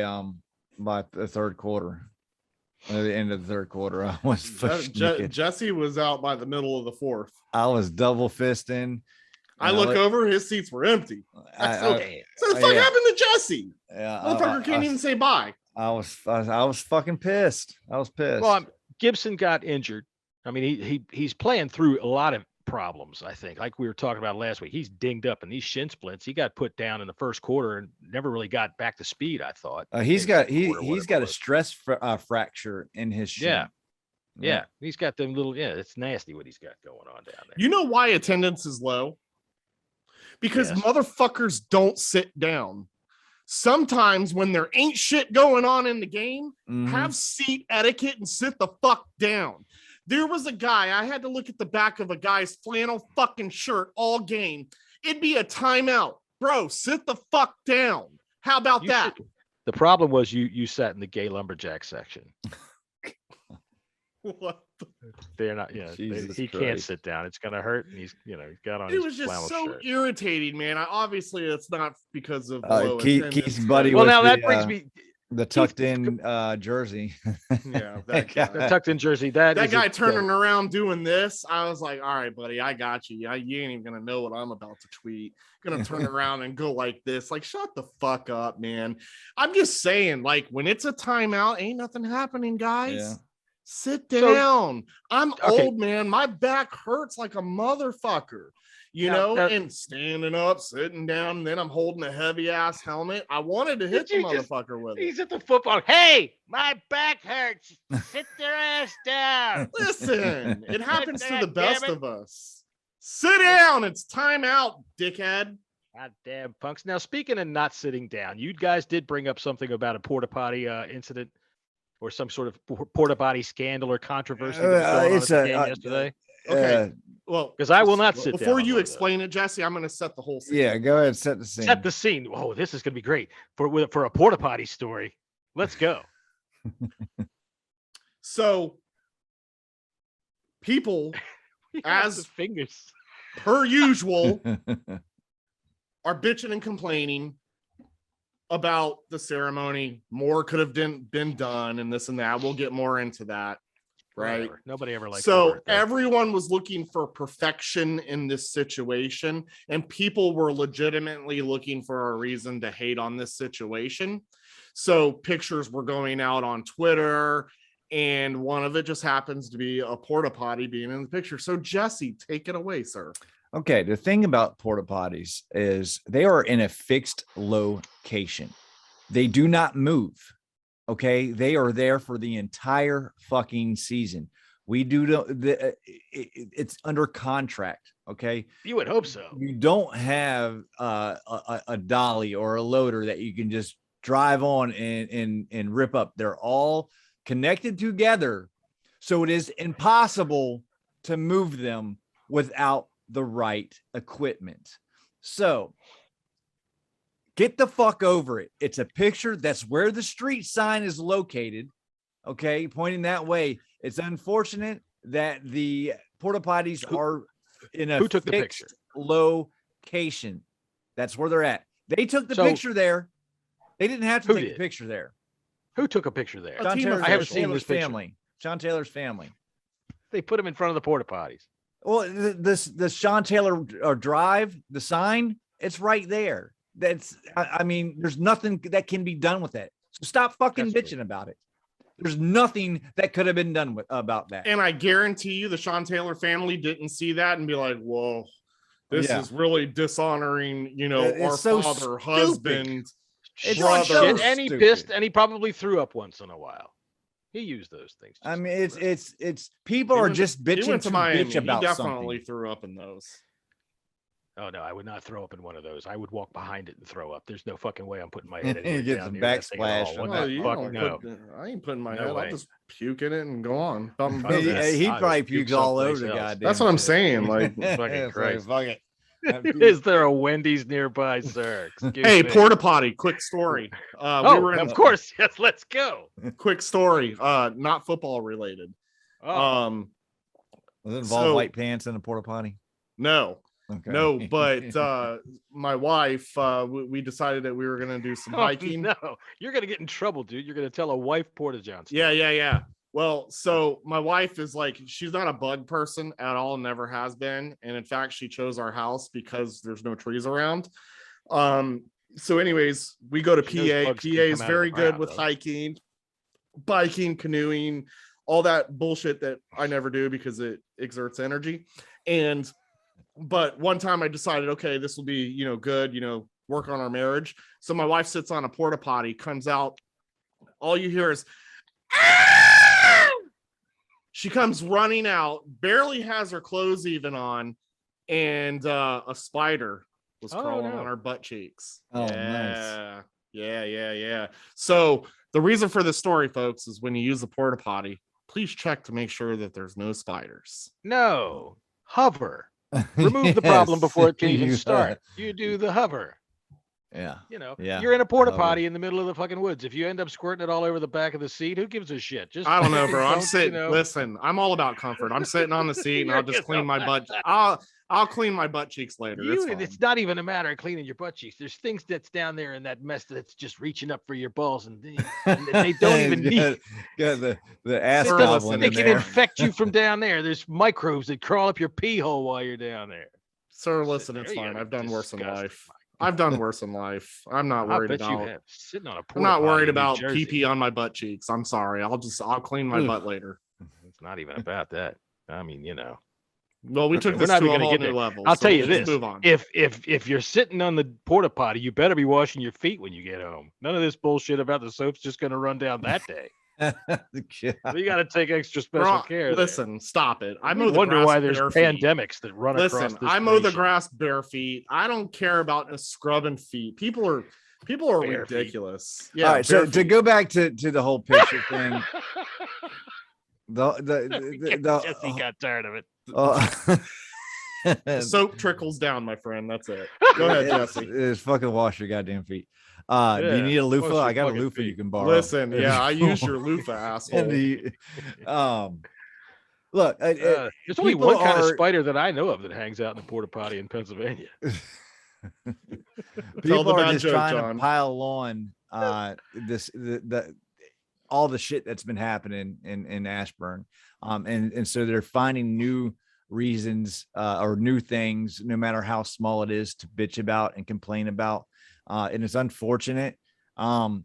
the third quarter. At the end of the third quarter, I was Jesse was out by the middle of the fourth. I was double fisting. I look over, his seats were empty. So the fuck happened to Jesse? Yeah, motherfucker can't even say bye. I was fucking pissed. I was pissed. Well, Gibson got injured. I mean, he's playing through a lot of problems, I think. Like we were talking about last week, he's dinged up in these shin splints. He got put down in the first quarter and never really got back to speed, I thought. He's got a stress fracture in his shin. Yeah. He's got them little, it's nasty what he's got going on down there. You know why attendance is low? Because motherfuckers don't sit down. Sometimes when there ain't shit going on in the game, have seat etiquette and sit the fuck down. There was a guy, I had to look at the back of a guy's flannel fucking shirt all game. It'd be a timeout. Bro, sit the fuck down. How about that? The problem was you sat in the gay lumberjack section. What? They're not, he can't sit down. It's gonna hurt. And he's got on. It was just so shirt. Irritating, man. Obviously, it's not because of Keith's buddy. Well, now that brings me the tucked in jersey. Yeah, that guy. The tucked in jersey. That guy turning around doing this. I was like, all right, buddy, I got you. You ain't even gonna know what I'm about to tweet. Gonna turn around and go like this. Like, shut the fuck up, man. I'm just saying, like, when it's a timeout, ain't nothing happening, guys. Yeah. Sit down. I'm old, man. My back hurts like a motherfucker, and standing up, sitting down, and then I'm holding a heavy ass helmet. I wanted to hit the motherfucker with it. He's at the football. Hey, my back hurts. Sit their ass down. Listen, it happens to the best of us. Sit down. It's time out, dickhead. God damn punks. Now, speaking of not sitting down, you guys did bring up something about a porta potty incident. Or some sort of porta potty scandal or controversy yesterday. Okay. Well, because I will not sit down. Before you explain it, Jesse, I'm going to set the whole scene. Yeah, go ahead, set the scene. Set the scene. Oh, this is going to be great for a porta potty story. Let's go. So, people, as fingers per usual, are bitching and complaining about the ceremony. More could have been done and this and that. We'll get more into that, right? Whatever. Nobody ever liked so everyone was looking for perfection in this situation, and people were legitimately looking for a reason to hate on this situation. So pictures were going out on Twitter, and one of it just happens to be a porta potty being in the picture. So Jesse, take it away, sir. Okay, the thing about porta potties is they are in a fixed location. They do not move. Okay, they are there for the entire fucking season. It's under contract. Okay, you would hope so. You don't have a dolly or a loader that you can just drive on and rip up. They're all connected together, so it is impossible to move them without the right equipment. So get the fuck over it. It's a picture. That's where the street sign is located. Okay, pointing that way. It's unfortunate that the porta potties are in a took the picture location. That's where they're at. They took the picture there. They didn't have to take the picture there. Who took a picture there? I haven't seen this family. Sean Taylor's family. They put him in front of the porta potties. Well, the Sean Taylor drive, the sign, it's right there. I mean, there's nothing that can be done with that. So stop fucking bitching about it. There's nothing that could have been done about that. And I guarantee you the Sean Taylor family didn't see that and be like, whoa, this is really dishonoring, our so father, stupid. husband, brother. So and he pissed and he probably threw up once in a while. He used those things. I mean, it's people are just bitching to bitch about he definitely something. threw up in those. Oh no, I would not throw up in one of those. I would walk behind it and throw up. There's no fucking way I'm putting my head in here. Get some backsplash. I ain't putting my head. I'll just puke in it and go on. He probably pukes all over the goddamn. That's what I'm saying. Like, fucking Christ. Fuck it. Is there a Wendy's nearby, sir? Hey, porta potty. Quick story. Of course, yes. Let's go. Quick story. Not football related. Does it involve white pants and a porta potty? No. Okay. No, but my wife, we decided that we were gonna do some hiking. No, you're gonna get in trouble, dude. You're gonna tell a wife porta johns. Yeah. Well, so my wife is like, she's not a bug person at all, never has been, and in fact, she chose our house because there's no trees around. So, anyways, we go to PA. PA is very good with hiking, biking, canoeing, all that bullshit that I never do because it exerts energy. But one time I decided, okay, this will be, good, work on our marriage. So my wife sits on a porta potty, comes out. All you hear is, ah! She comes running out, barely has her clothes even on. And a spider was crawling on her butt cheeks. Oh, nice. Yeah. So the reason for this story, folks, is when you use the porta potty, please check to make sure that there's no spiders. No, hover. Remove the problem before it can even start. You do the hover. Yeah. You're in a porta potty in the middle of the fucking woods. If you end up squirting it all over the back of the seat, who gives a shit? I don't know, bro. I'm sitting. Listen, I'm all about comfort. I'm sitting on the seat and I'll just clean my butt. I'll clean my butt cheeks later. It's not even a matter of cleaning your butt cheeks. There's things that's down there in that mess that's just reaching up for your balls, and they don't even need. The ass goblin. They can infect you from down there. There's microbes that crawl up your pee hole while you're down there. Sir, listen, it's fine. I've done worse in life. I'm not worried about sitting on a I'm not worried about pee on my butt cheeks. I'm sorry. I'll clean my butt later. It's not even about that. I mean, Well, we took this to a whole new level. I'll tell you this: if you're sitting on the porta potty, you better be washing your feet when you get home. None of this bullshit about the soap's just going to run down that day. You got to take extra special care. Listen, stop it. I wonder why there's pandemics that run across this I mow the grass bare feet. I don't care about scrubbing feet. People are ridiculous. Yeah. All right. So to go back to the whole picture thing, Jesse got tired of it. The soap trickles down, my friend. That's it. Go ahead, Jesse. Just fucking wash your goddamn feet. Do you need a loofah? I got a loofah you can borrow. Listen, I use your loofah, asshole. Look, there's only one kind of spider that I know of that hangs out in the porta potty in Pennsylvania. People are just trying to pile on all the shit that's been happening in Ashburn, and so they're finding new reasons or new things, no matter how small it is, to bitch about and complain about. And it's unfortunate. What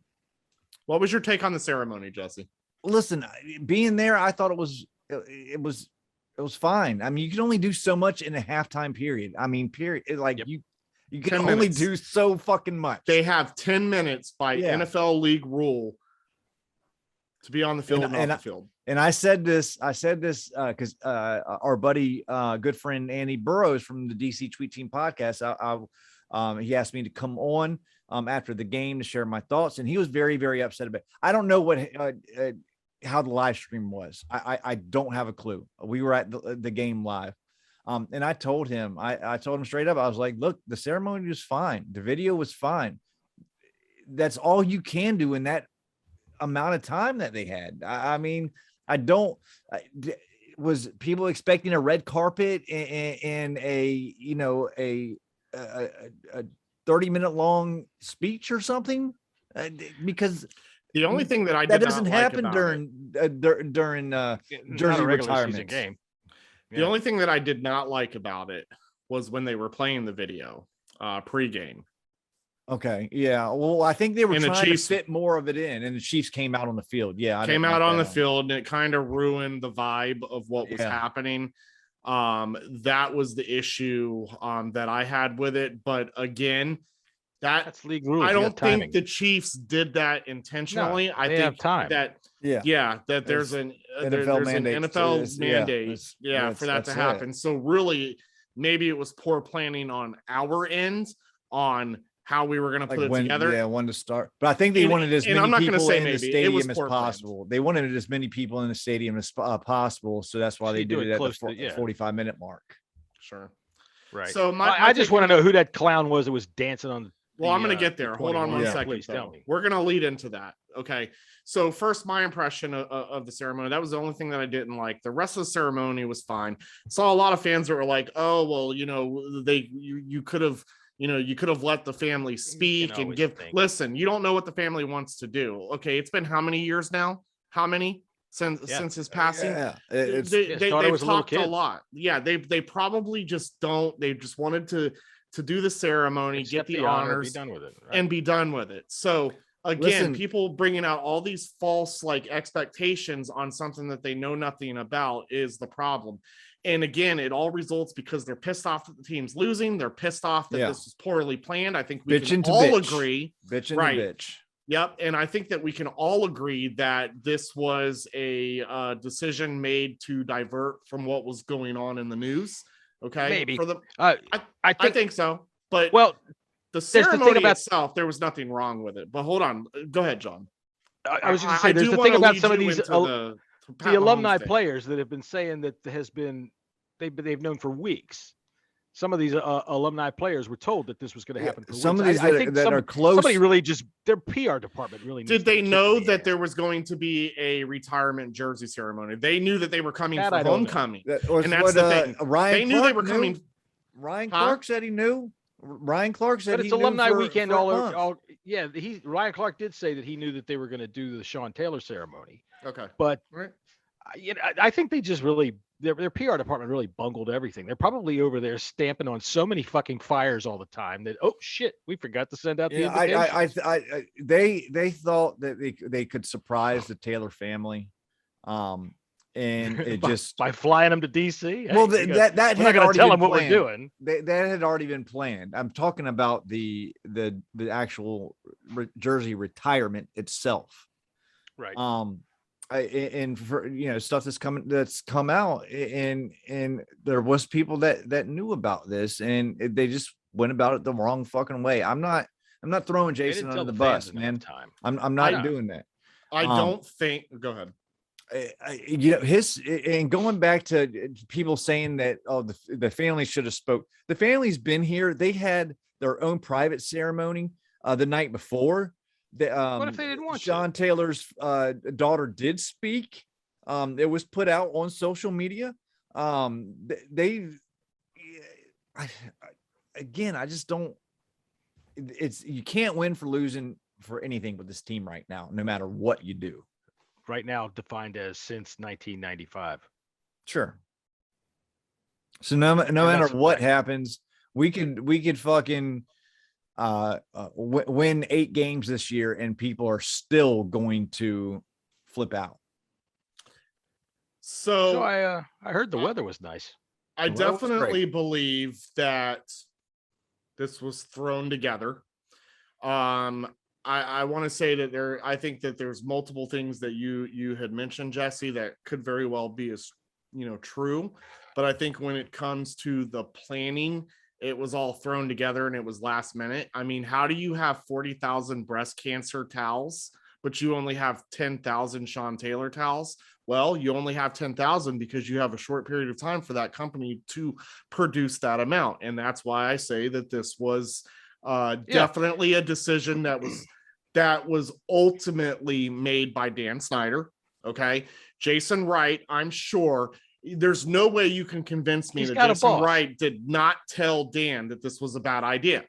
was your take on the ceremony, Jesse? Listen, being there, I thought it was fine. I mean, you can only do so much in a halftime period. I mean, you can only do so fucking much. They have 10 minutes by NFL league rule to be on the field and off the field. And I said this because our buddy, good friend Andy Burrows from the DC Tweet Team podcast, he asked me to come on after the game to share my thoughts, and he was very, very upset about it. I don't know how the live stream was. I don't have a clue. We were at the game live, and I told him straight up. I was like, "Look, the ceremony was fine. The video was fine. That's all you can do in that amount of time that they had." I mean, was people expecting a red carpet and a 30-minute long speech or something? Because the only thing that doesn't happen during jersey retirement game. The only thing that I did not like about it was when they were playing the video pregame. Okay, yeah. Well, I think they were trying to fit more of it in, and the Chiefs came out on the field. Yeah, came out on the field, and it kind of ruined the vibe of what was happening. That was the issue that I had with it. But again, that's league rules. I don't think the Chiefs did that intentionally. No, I think have time. that that there's an NFL mandate for that to happen. So really, maybe it was poor planning on our end on how we were going to put it together. Yeah, when to start. But I think they wanted as many people in the stadium as possible. They wanted as many people in the stadium as possible. So that's why they did it at the 45-minute mark. Sure. Right. So I just want to know who that clown was that was dancing on. Well, I'm going to get there. Hold on one second. Please tell me. We're going to lead into that. Okay. So first, my impression of the ceremony, that was the only thing that I didn't like. The rest of the ceremony was fine. Saw a lot of fans that were like, oh, well, you could have, you could have let the family speak and listen, you don't know what the family wants to do. Okay. It's been how many years now? How many since his passing? Yeah. They've talked a lot. Yeah. They probably just don't. They just wanted to do the ceremony, get the honors, be done with it, and be done with it. So again, people bringing out all these false expectations on something that they know nothing about is the problem. And again, it all results because they're pissed off that the team's losing. They're pissed off that this was poorly planned. I think we can all agree. Bitch. Yep. And I think that we can all agree that this was a decision made to divert from what was going on in the news. Okay. Maybe. I think so. But the ceremony itself, there was nothing wrong with it. But hold on. Go ahead, John. I was just saying, there's the thing about some of these the alumni players that have been saying that they've known for weeks. Some of these alumni players were told that this was going to happen. For some weeks. of these that are close. Somebody really just their PR department really. Did they know that there was going to be a retirement jersey ceremony? They knew that they were coming for homecoming, and that's the thing. They knew they were coming. Ryan Clark said he knew. Ryan Clark said but it's alumni weekend Ryan Clark did say that he knew that they were going to do the Sean Taylor ceremony. Okay, but I think they just really. Their PR department really bungled everything. They're probably over there stamping on so many fucking fires all the time that shit, we forgot to send out the invitation. They thought that they could surprise the Taylor family, and it just by flying them to DC. Well, that had already tell them what we're doing. That had already been planned. I'm talking about the actual jersey retirement itself, right? And for stuff that's come out, and there was people that knew about this, and they just went about it the wrong fucking way. I'm not throwing Jason under the bus, man. I'm not doing that. I don't think. Go ahead. And going back to people saying that the family should have spoke. The family's been here. They had their own private ceremony the night before. What if they didn't want Sean Taylor's daughter did speak. It was put out on social media. I just don't. You can't win for losing for anything with this team right now, no matter what you do. Right now, defined as since 1995. Sure. So no matter what happens, we could fucking win 8 games this year and people are still going to flip out. So I heard the weather was nice. I definitely believe that this was thrown together. I want to say that I think that there's multiple things that you had mentioned, Jesse, that could very well be true. But I think when it comes to the planning, it was all thrown together and it was last minute. I mean, how do you have 40,000 breast cancer towels, but you only have 10,000 Sean Taylor towels? Well, you only have 10,000 because you have a short period of time for that company to produce that amount. And that's why I say that this was definitely a decision that was ultimately made by Dan Snyder. Okay. Jason Wright, I'm sure there's no way you can convince me that Jason Wright did not tell Dan that this was a bad idea.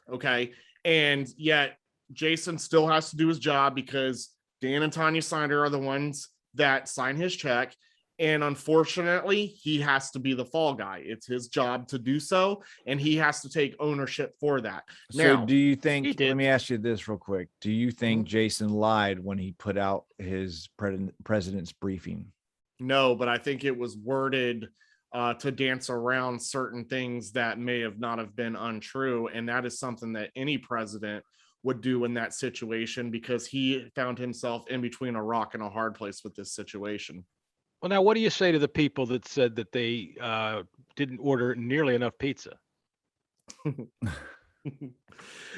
Okay. And yet Jason still has to do his job because Dan and Tanya Snyder are the ones that sign his check. And unfortunately, he has to be the fall guy. It's his job to do so. And he has to take ownership for that. So now, do you think, let me ask you this real quick. Do you think Jason lied when he put out his president's briefing? No, but I think it was worded to dance around certain things that may have not have been untrue. And that is something that any president would do in that situation because he found himself in between a rock and a hard place with this situation. Well, now, what do you say to the people that said that they didn't order nearly enough pizza?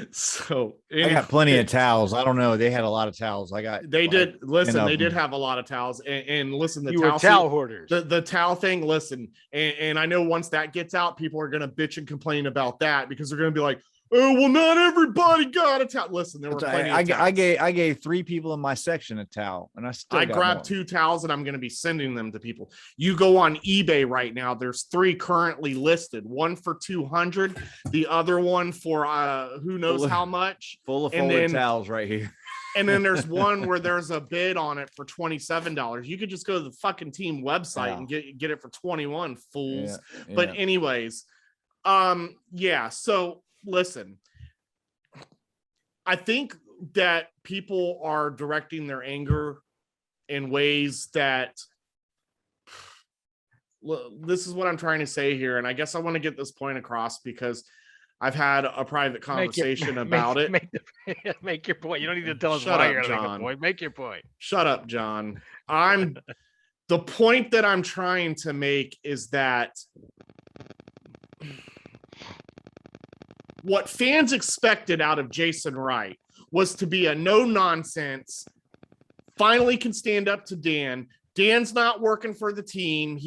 So I got plenty of towels. I don't know. They had a lot of towels. They did have a lot of towels. And listen, the towel hoarders. The towel thing, listen, and I know once that gets out, people are gonna bitch and complain about that because they're gonna be like, oh, well, not everybody got a towel. Listen, there were plenty of towels. I gave 3 people in my section a towel, and I grabbed 2 towels, and I'm going to be sending them to people. You go on eBay right now. There's 3 currently listed. One for $200, the other one for who knows how much. Full of folded towels right here. And then there's one where there's a bid on it for $27. You could just go to the fucking team website and get it for $21, fools. Yeah. But anyways, so. Listen, I think that people are directing their anger in ways that this is what I'm trying to say here. And I guess I want to get this point across because I've had a private conversation about it. Make your point. You don't need to tell us why you're going to make a point. Make your point. Shut up, John. The point that I'm trying to make is that what fans expected out of Jason Wright was to be a no-nonsense, finally can stand up to Dan. Dan's not working for the team.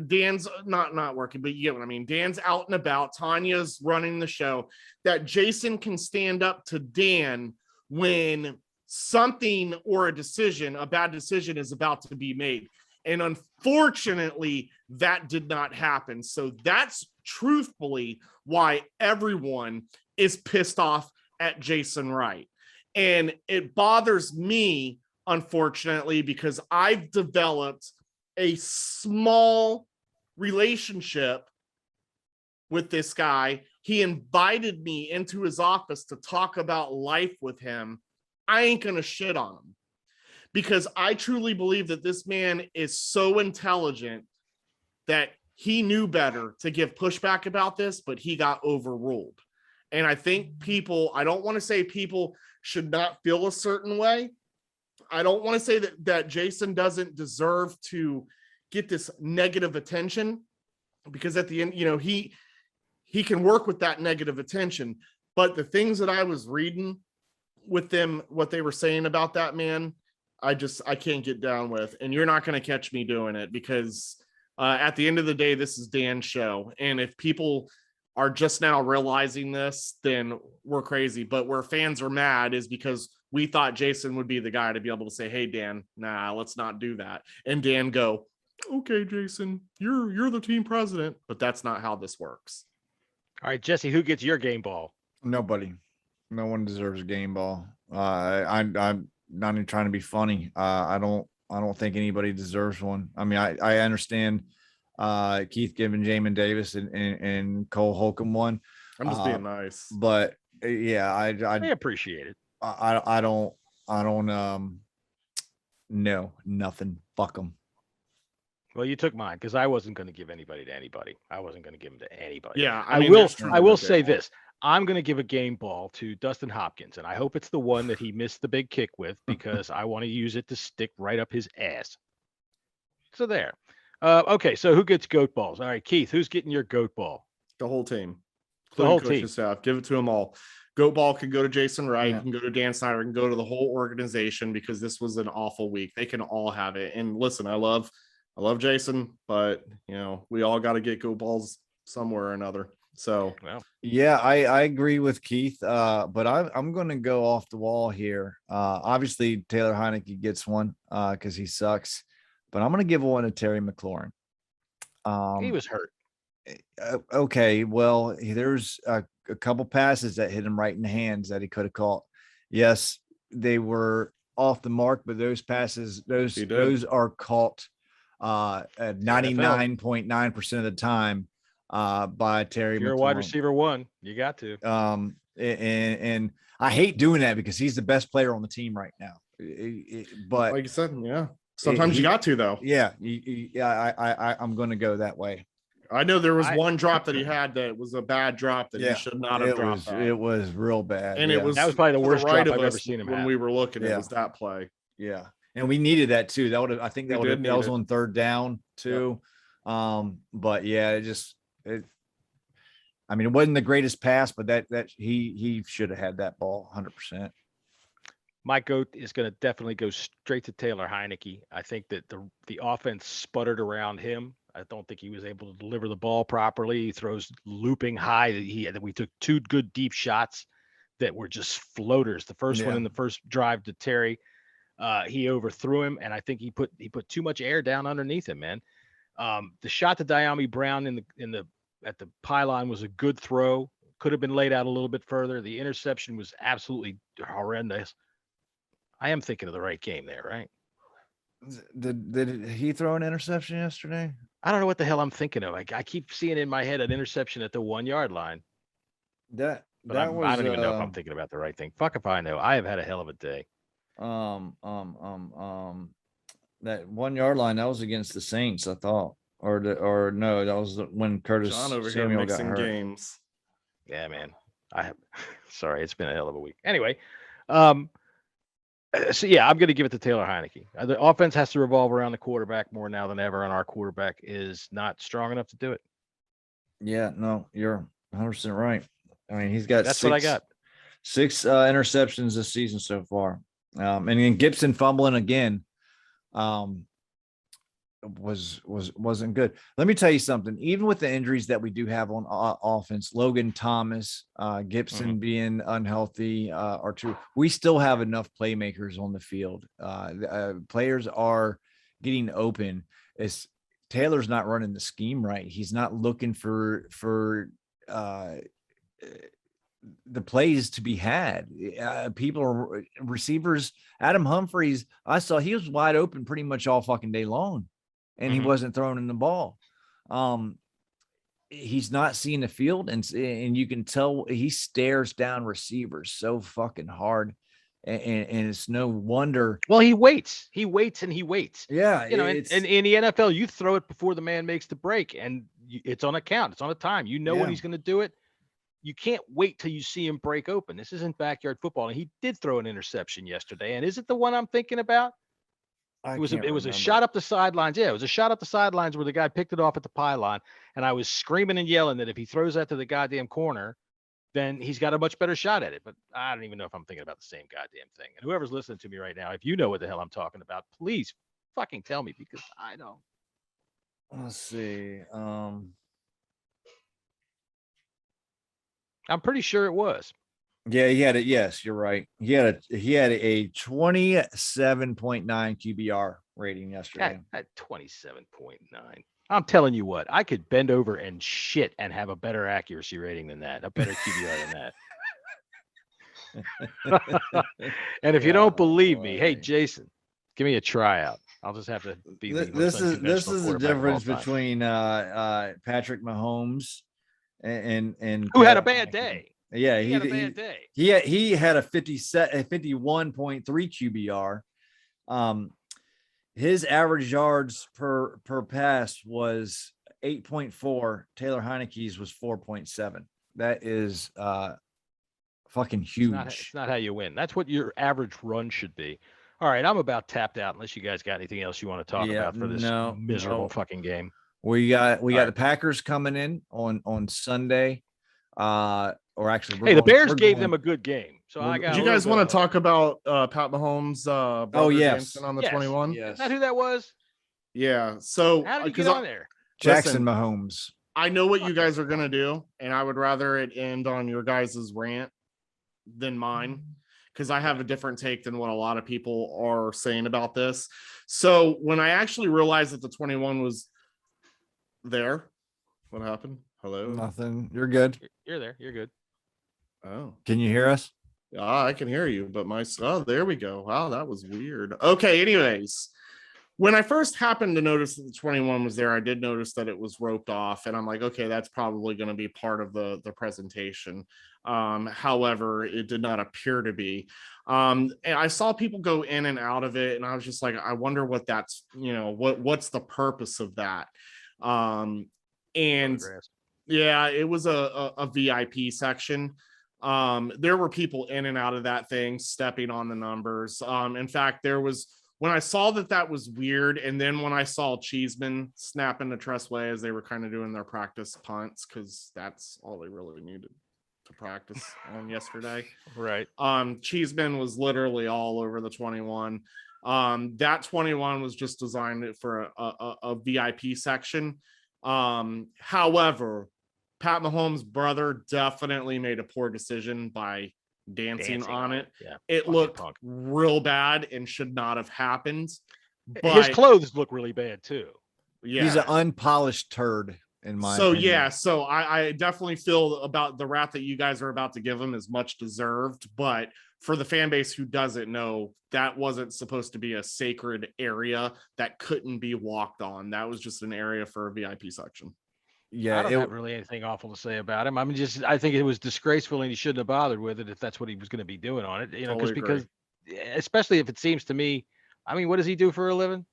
Dan's not working, but you get what I mean. Dan's out and about. Tanya's running the show. That Jason can stand up to Dan when something or a bad decision is about to be made. And unfortunately, that did not happen. So that's truthfully why everyone is pissed off at Jason Wright. And it bothers me, unfortunately, because I've developed a small relationship with this guy. He invited me into his office to talk about life with him. I ain't gonna shit on him because I truly believe that this man is so intelligent that he knew better to give pushback about this, but he got overruled. And I think I don't want to say people should not feel a certain way. I don't want to say that Jason doesn't deserve to get this negative attention because at the end, he can work with that negative attention. But the things that I was reading with them, what they were saying about that man, I can't get down with. And you're not going to catch me doing it because at the end of the day, this is Dan's show. And if people are just now realizing this, then we're crazy. But where fans are mad is because we thought Jason would be the guy to be able to say, hey, Dan, nah, let's not do that. And Dan go, okay, Jason, you're the team president. But that's not how this works. All right, Jesse, who gets your game ball? Nobody. No one deserves a game ball. I'm not even trying to be funny. I don't think anybody deserves one. I mean, I understand Keith giving Jamin Davis and Cole Holcomb one. I'm just being nice. But yeah, I appreciate it. I don't no, nothing. Fuck them. Well, you took mine because I wasn't going to give anybody to anybody. I wasn't going to give them to anybody. Yeah, I will say this. I'm going to give a game ball to Dustin Hopkins, and I hope it's the one that he missed the big kick with because I want to use it to stick right up his ass. So there. Okay, so who gets goat balls? All right, Keith, who's getting your goat ball? The whole team. The whole team. Staff. Give it to them all. Goat ball can go to Jason Wright, can go to Dan Snyder, can go to the whole organization because this was an awful week. They can all have it. And listen, I love Jason, but we all got to get goat balls somewhere or another. So yeah, I agree with Keith. But I'm going to go off the wall here. Obviously Taylor Heineke gets one because he sucks, but I'm going to give one to Terry McLaurin. He was hurt. Okay, well, there's a couple passes that hit him right in the hands that he could have caught. Yes, they were off the mark, but those passes, those are caught at 99.9% of the time by Terry. You're McLaurin. A wide receiver one. You got to. And I hate doing that because he's the best player on the team right now. But like you said, sometimes you got to though. Yeah, I'm going to go that way. I know there was one drop that he had that was a bad drop that he should not have dropped. It was real bad. And that was probably the worst drop I've ever seen him when we were looking. It was that play. Yeah. And we needed that too. I think that was on third down too. Yep. But yeah, it wasn't the greatest pass, but that he should have had that ball 100%. My goat is going to definitely go straight to Taylor Heineke. I think that the offense sputtered around him. I don't think he was able to deliver the ball properly. He throws looping high. We took 2 good deep shots that were just floaters. The first one in the first drive to Terry, he overthrew him, and I think he put too much air down underneath him, man. The shot to Diami Brown at the pylon was a good throw. Could have been laid out a little bit further. The interception was absolutely horrendous. I am thinking of the right game there, right? Did he throw an interception yesterday? I don't know what the hell I'm thinking of. I keep seeing in my head an interception at the 1 yard line. I don't even know if I'm thinking about the right thing. Fuck if I know. I have had a hell of a day. That 1 yard line, that was against the Saints, I thought. Or no, that was when Curtis John over Samuel here mixing games. Yeah, man. Sorry, it's been a hell of a week. Anyway, so yeah, I'm going to give it to Taylor Heineke. The offense has to revolve around the quarterback more now than ever, and our quarterback is not strong enough to do it. Yeah, no, you're 100% right. I mean, he's got what I got. 6 interceptions this season so far. And then Gibson fumbling again wasn't good. Let me tell you something. Even with the injuries that we do have on offense, Logan Thomas, Gibson being unhealthy, we still have enough playmakers on the field. Players are getting open. Taylor's not running the scheme right. He's not looking for the plays to be had. Receivers, Adam Humphries, I saw he was wide open pretty much all fucking day long, and he wasn't throwing in the ball. He's not seeing the field, and you can tell he stares down receivers so fucking hard, and it's no wonder. Well, he waits and he waits. Yeah, and in the NFL, you throw it before the man makes the break, and it's on a count. It's on a time. You know when he's going to do it. You can't wait till you see him break open. This isn't backyard football. And he did throw an interception yesterday. And is it the one I'm thinking about? It was a shot up the sidelines. Yeah, it was a shot up the sidelines where the guy picked it off at the pylon. And I was screaming and yelling that if he throws that to the goddamn corner, then he's got a much better shot at it. But I don't even know if I'm thinking about the same goddamn thing. And whoever's listening to me right now, if you know what the hell I'm talking about, please fucking tell me, because I don't. Let's see. I'm pretty sure it was. Yeah, he had it. Yes, you're right. He had a 27.9 QBR rating yesterday. At 27.9. I'm telling you what, I could bend over and shit and have a better accuracy rating than that, a better QBR than that. And if you don't believe me, hey Jason, give me a tryout. I'll just have to be. This is the difference between Patrick Mahomes and who had a bad day. Yeah, he had a bad day. He had a 51.3 QBR. His average yards per pass was 8.4. Taylor Heineke's was 4.7. That is fucking huge. It's not how you win. That's what your average run should be. All right, I'm about tapped out unless you guys got anything else you want to talk about for this miserable fucking game. We got the Packers coming in on Sunday. Or actually, the Bears gave them a good game. So I got. Do you guys want to talk about Pat Mahomes? On the 21. Yes. Is that who that was? Yeah. So how did you get on there? Jackson Mahomes. I know what you guys are gonna do, and I would rather it end on your guys' rant than mine, because I have a different take than what a lot of people are saying about this. So when I actually realized that the 21 was there, what happened? Hello? Nothing. You're good. You're there. You're good. Oh. Can you hear us? I can hear you, but there we go. Wow, that was weird. Okay, anyways. When I first happened to notice that the 21 was there, I did notice that it was roped off, and I'm like, okay, that's probably going to be part of the presentation. However, it did not appear to be. And I saw people go in and out of it, and I was just like, I wonder what that's, what's the purpose of that? And yeah, it was a VIP section. There were people in and out of that thing, stepping on the numbers. In fact, there was when I saw that was weird, and then when I saw Cheeseman snapping the Tressway as they were kind of doing their practice punts, because that's all they really needed to practice on yesterday. Right. Cheeseman was literally all over the 21. That 21 was just designed for a VIP section. However, Pat Mahomes' brother definitely made a poor decision by dancing on it. Yeah, it looked real bad and should not have happened. But his clothes look really bad too. Yeah, he's an unpolished turd in my opinion. Yeah, so I definitely feel about the rap that you guys are about to give him is much deserved, but for the fan base who doesn't know, that wasn't supposed to be a sacred area that couldn't be walked on. That was just an area for a VIP section. Yeah, I don't have really anything awful to say about him. I mean, I think it was disgraceful, and he shouldn't have bothered with it if that's what he was going to be doing on it. You know, because especially if it seems to me, I mean, what does he do for a living?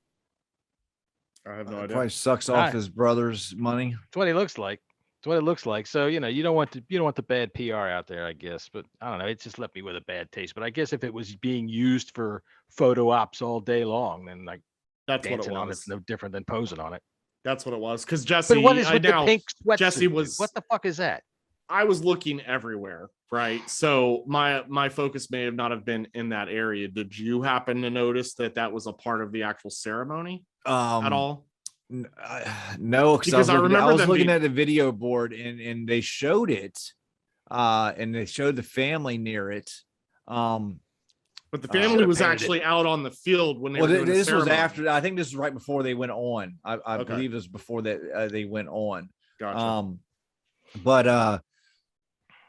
I have no idea. Probably sucks off his brother's money. That's what he looks like. That's what it looks like. So you know, you don't want the bad PR out there, I guess. But I don't know. It just left me with a bad taste. But I guess if it was being used for photo ops all day long, then like that's dancing what it was. On it's no different than posing on it. That's what it was. Because Jesse, but what is with the pink sweatsuit? Jesse was. What the fuck is that? I was looking everywhere, right? So my focus may not have been in that area. Did you happen to notice that was a part of the actual ceremony at all? No, because I was looking at the video board and they showed it, and they showed the family near it. But the family was actually out on the field when they were doing this the ceremony. was after. I think this was right before they went on. I believe it was before that they went on. Gotcha. But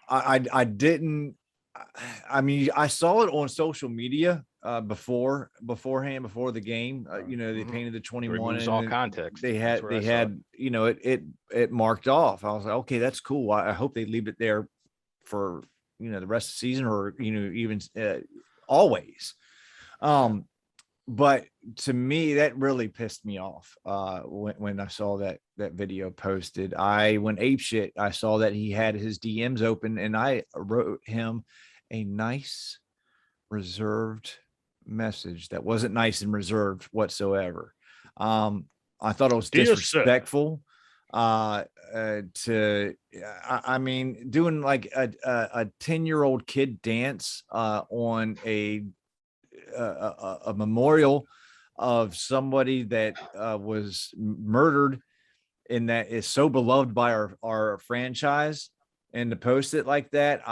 I didn't. I mean, I saw it on social media before the game. You know, they painted the 21 in all context. They had you know it marked off. I was like, okay, that's cool. I hope they leave it there for the rest of the season, or even always. But to me, that really pissed me off when I saw that video posted. I went apeshit. I saw that he had his DMs open, and I wrote him a nice reserved message that wasn't nice and reserved whatsoever. I thought it was disrespectful. I mean, doing like a 10-year-old kid dance on a memorial of somebody that was murdered and that is so beloved by our franchise, and to post it like that,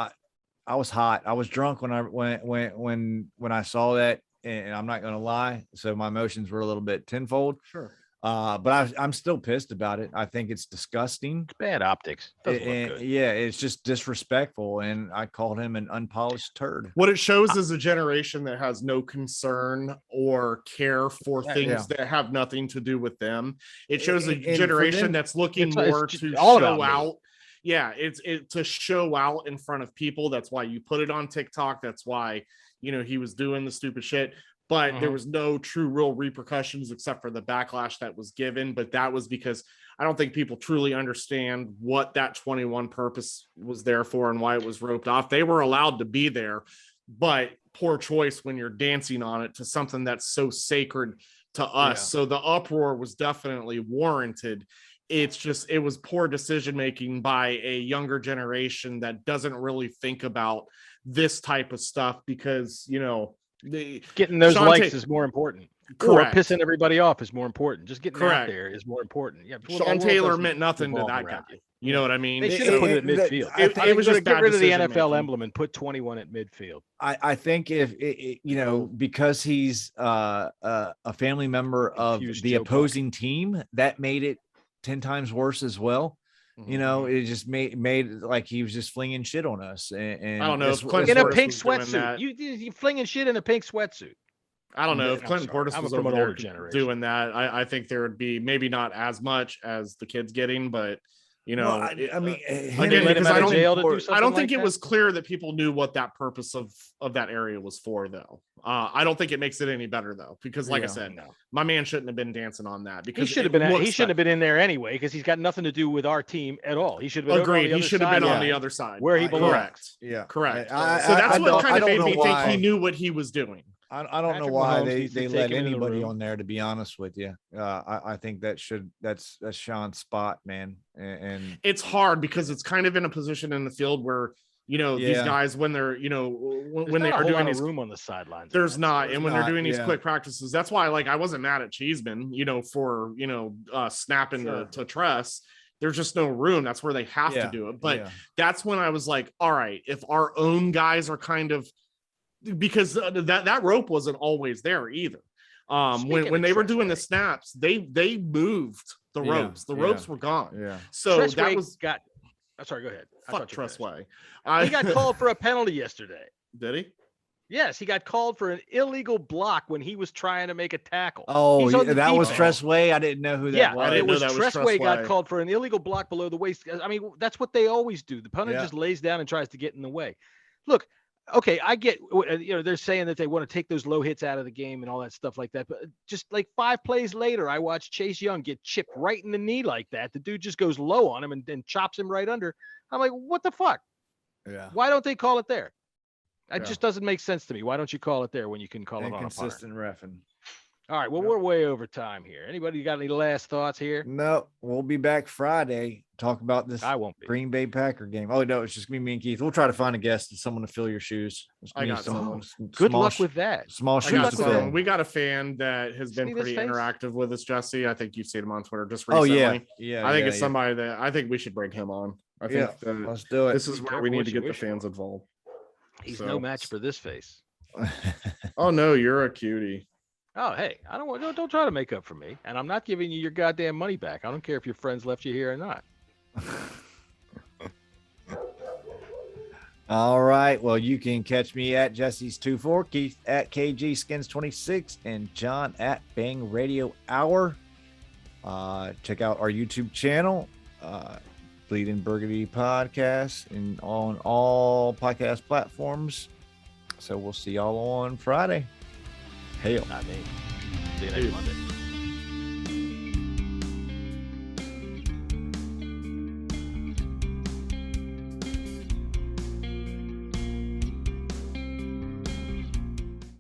I was hot. I was drunk when I saw that, and I'm not going to lie. So my emotions were a little bit tenfold. Sure. But I'm still pissed about it. I think it's disgusting. It's bad optics. Doesn't look good. Yeah, it's just disrespectful. And I called him an unpolished turd. What it shows is a generation that has no concern or care for things that have nothing to do with them. It shows a generation that's looking more to show out. Yeah, it's to show out in front of people. That's why you put it on TikTok. That's why, he was doing the stupid shit. But there was no true real repercussions except for the backlash that was given. But that was because I don't think people truly understand what that 21 purpose was there for and why it was roped off. They were allowed to be there, but poor choice when you're dancing on it to something that's so sacred to us. Yeah. So the uproar was definitely warranted. It's just, it was poor decision-making by a younger generation that doesn't really think about this type of stuff because, getting those likes is more important. Correct. Or pissing everybody off is more important. Just getting out there is more important. Yeah, Sean Taylor meant nothing to that guy. You know what I mean? They should have put it at midfield. It was just get rid of the NFL emblem and put 21 at midfield. I think if because he's a family member of the opposing team, that made it 10 times worse as well. It just made like he was just flinging shit on us. And I don't know if in a pink sweatsuit. You flinging shit in a pink sweatsuit. I don't know if Clinton Portis was over there doing that. I think there would be maybe not as much as the kids getting, but I mean, again, because I don't think it was clear that people knew what that purpose of that area was for, though. I don't think it makes it any better, though, because like I said, my man shouldn't have been dancing on that because he should have been. He shouldn't have been in there anyway because he's got nothing to do with our team at all. He should have been. Agreed. He should have been on the other side where he belongs. Correct. Yeah. Correct. So that's what kind of made me think he knew what he was doing. I don't know why they let anybody on there, to be honest with you. I think that's Sean's spot, man. And it's hard because it's kind of in a position in the field where, these guys, when they're, when they are doing these room on the sidelines, there's not. And when they're doing these quick practices, that's why, like, I wasn't mad at Cheeseman, for, snapping to Tress. There's just no room. That's where they have to do it. But that's when I was like, all right, if our own guys are kind of, because that rope wasn't always there either. When they were doing the snaps, they moved the ropes. The ropes were gone. Yeah. So Tressway that was sorry, go ahead. Fuck Tressway. He got called for a penalty yesterday. Did he? Yes, he got called for an illegal block when he was trying to make a tackle. Oh, that was Tressway. I didn't know who that was. It was Tressway got called for an illegal block below the waist. I mean, that's what they always do. The punter just lays down and tries to get in the way. Look, okay, I get, they're saying that they want to take those low hits out of the game and all that stuff like that. But just like 5 plays later, I watched Chase Young get chipped right in the knee like that. The dude just goes low on him and then chops him right under. I'm like, what the fuck? Yeah. Why don't they call it there? It just doesn't make sense to me. Why don't you call it there when you can call it on a punter? Consistent reffing. All right, well, we're way over time here. Anybody got any last thoughts here? No, we'll be back Friday. Talk about this Green Bay Packer game. Oh, no, it's just going to be me and Keith. We'll try to find a guest and someone to fill your shoes. I got someone. Good luck with that. Small shoes to fill. We got a fan that has been pretty interactive with us, Jesse. I think you've seen him on Twitter just recently. Oh, yeah. I think it's somebody that I think we should bring him on. I think let's do it. This is where we need to get the fans involved. He's no match for this face. Oh, no, you're a cutie. Oh, hey, don't try to make up for me. And I'm not giving you your goddamn money back. I don't care if your friends left you here or not. All right. Well, you can catch me at Jesse's24, Keith at KGSkins26, and John at Bang Radio Hour. Check out our YouTube channel, Bleeding Burgundy Podcast, and on all podcast platforms. So we'll see y'all on Friday. Hail. Not me. See you next Monday.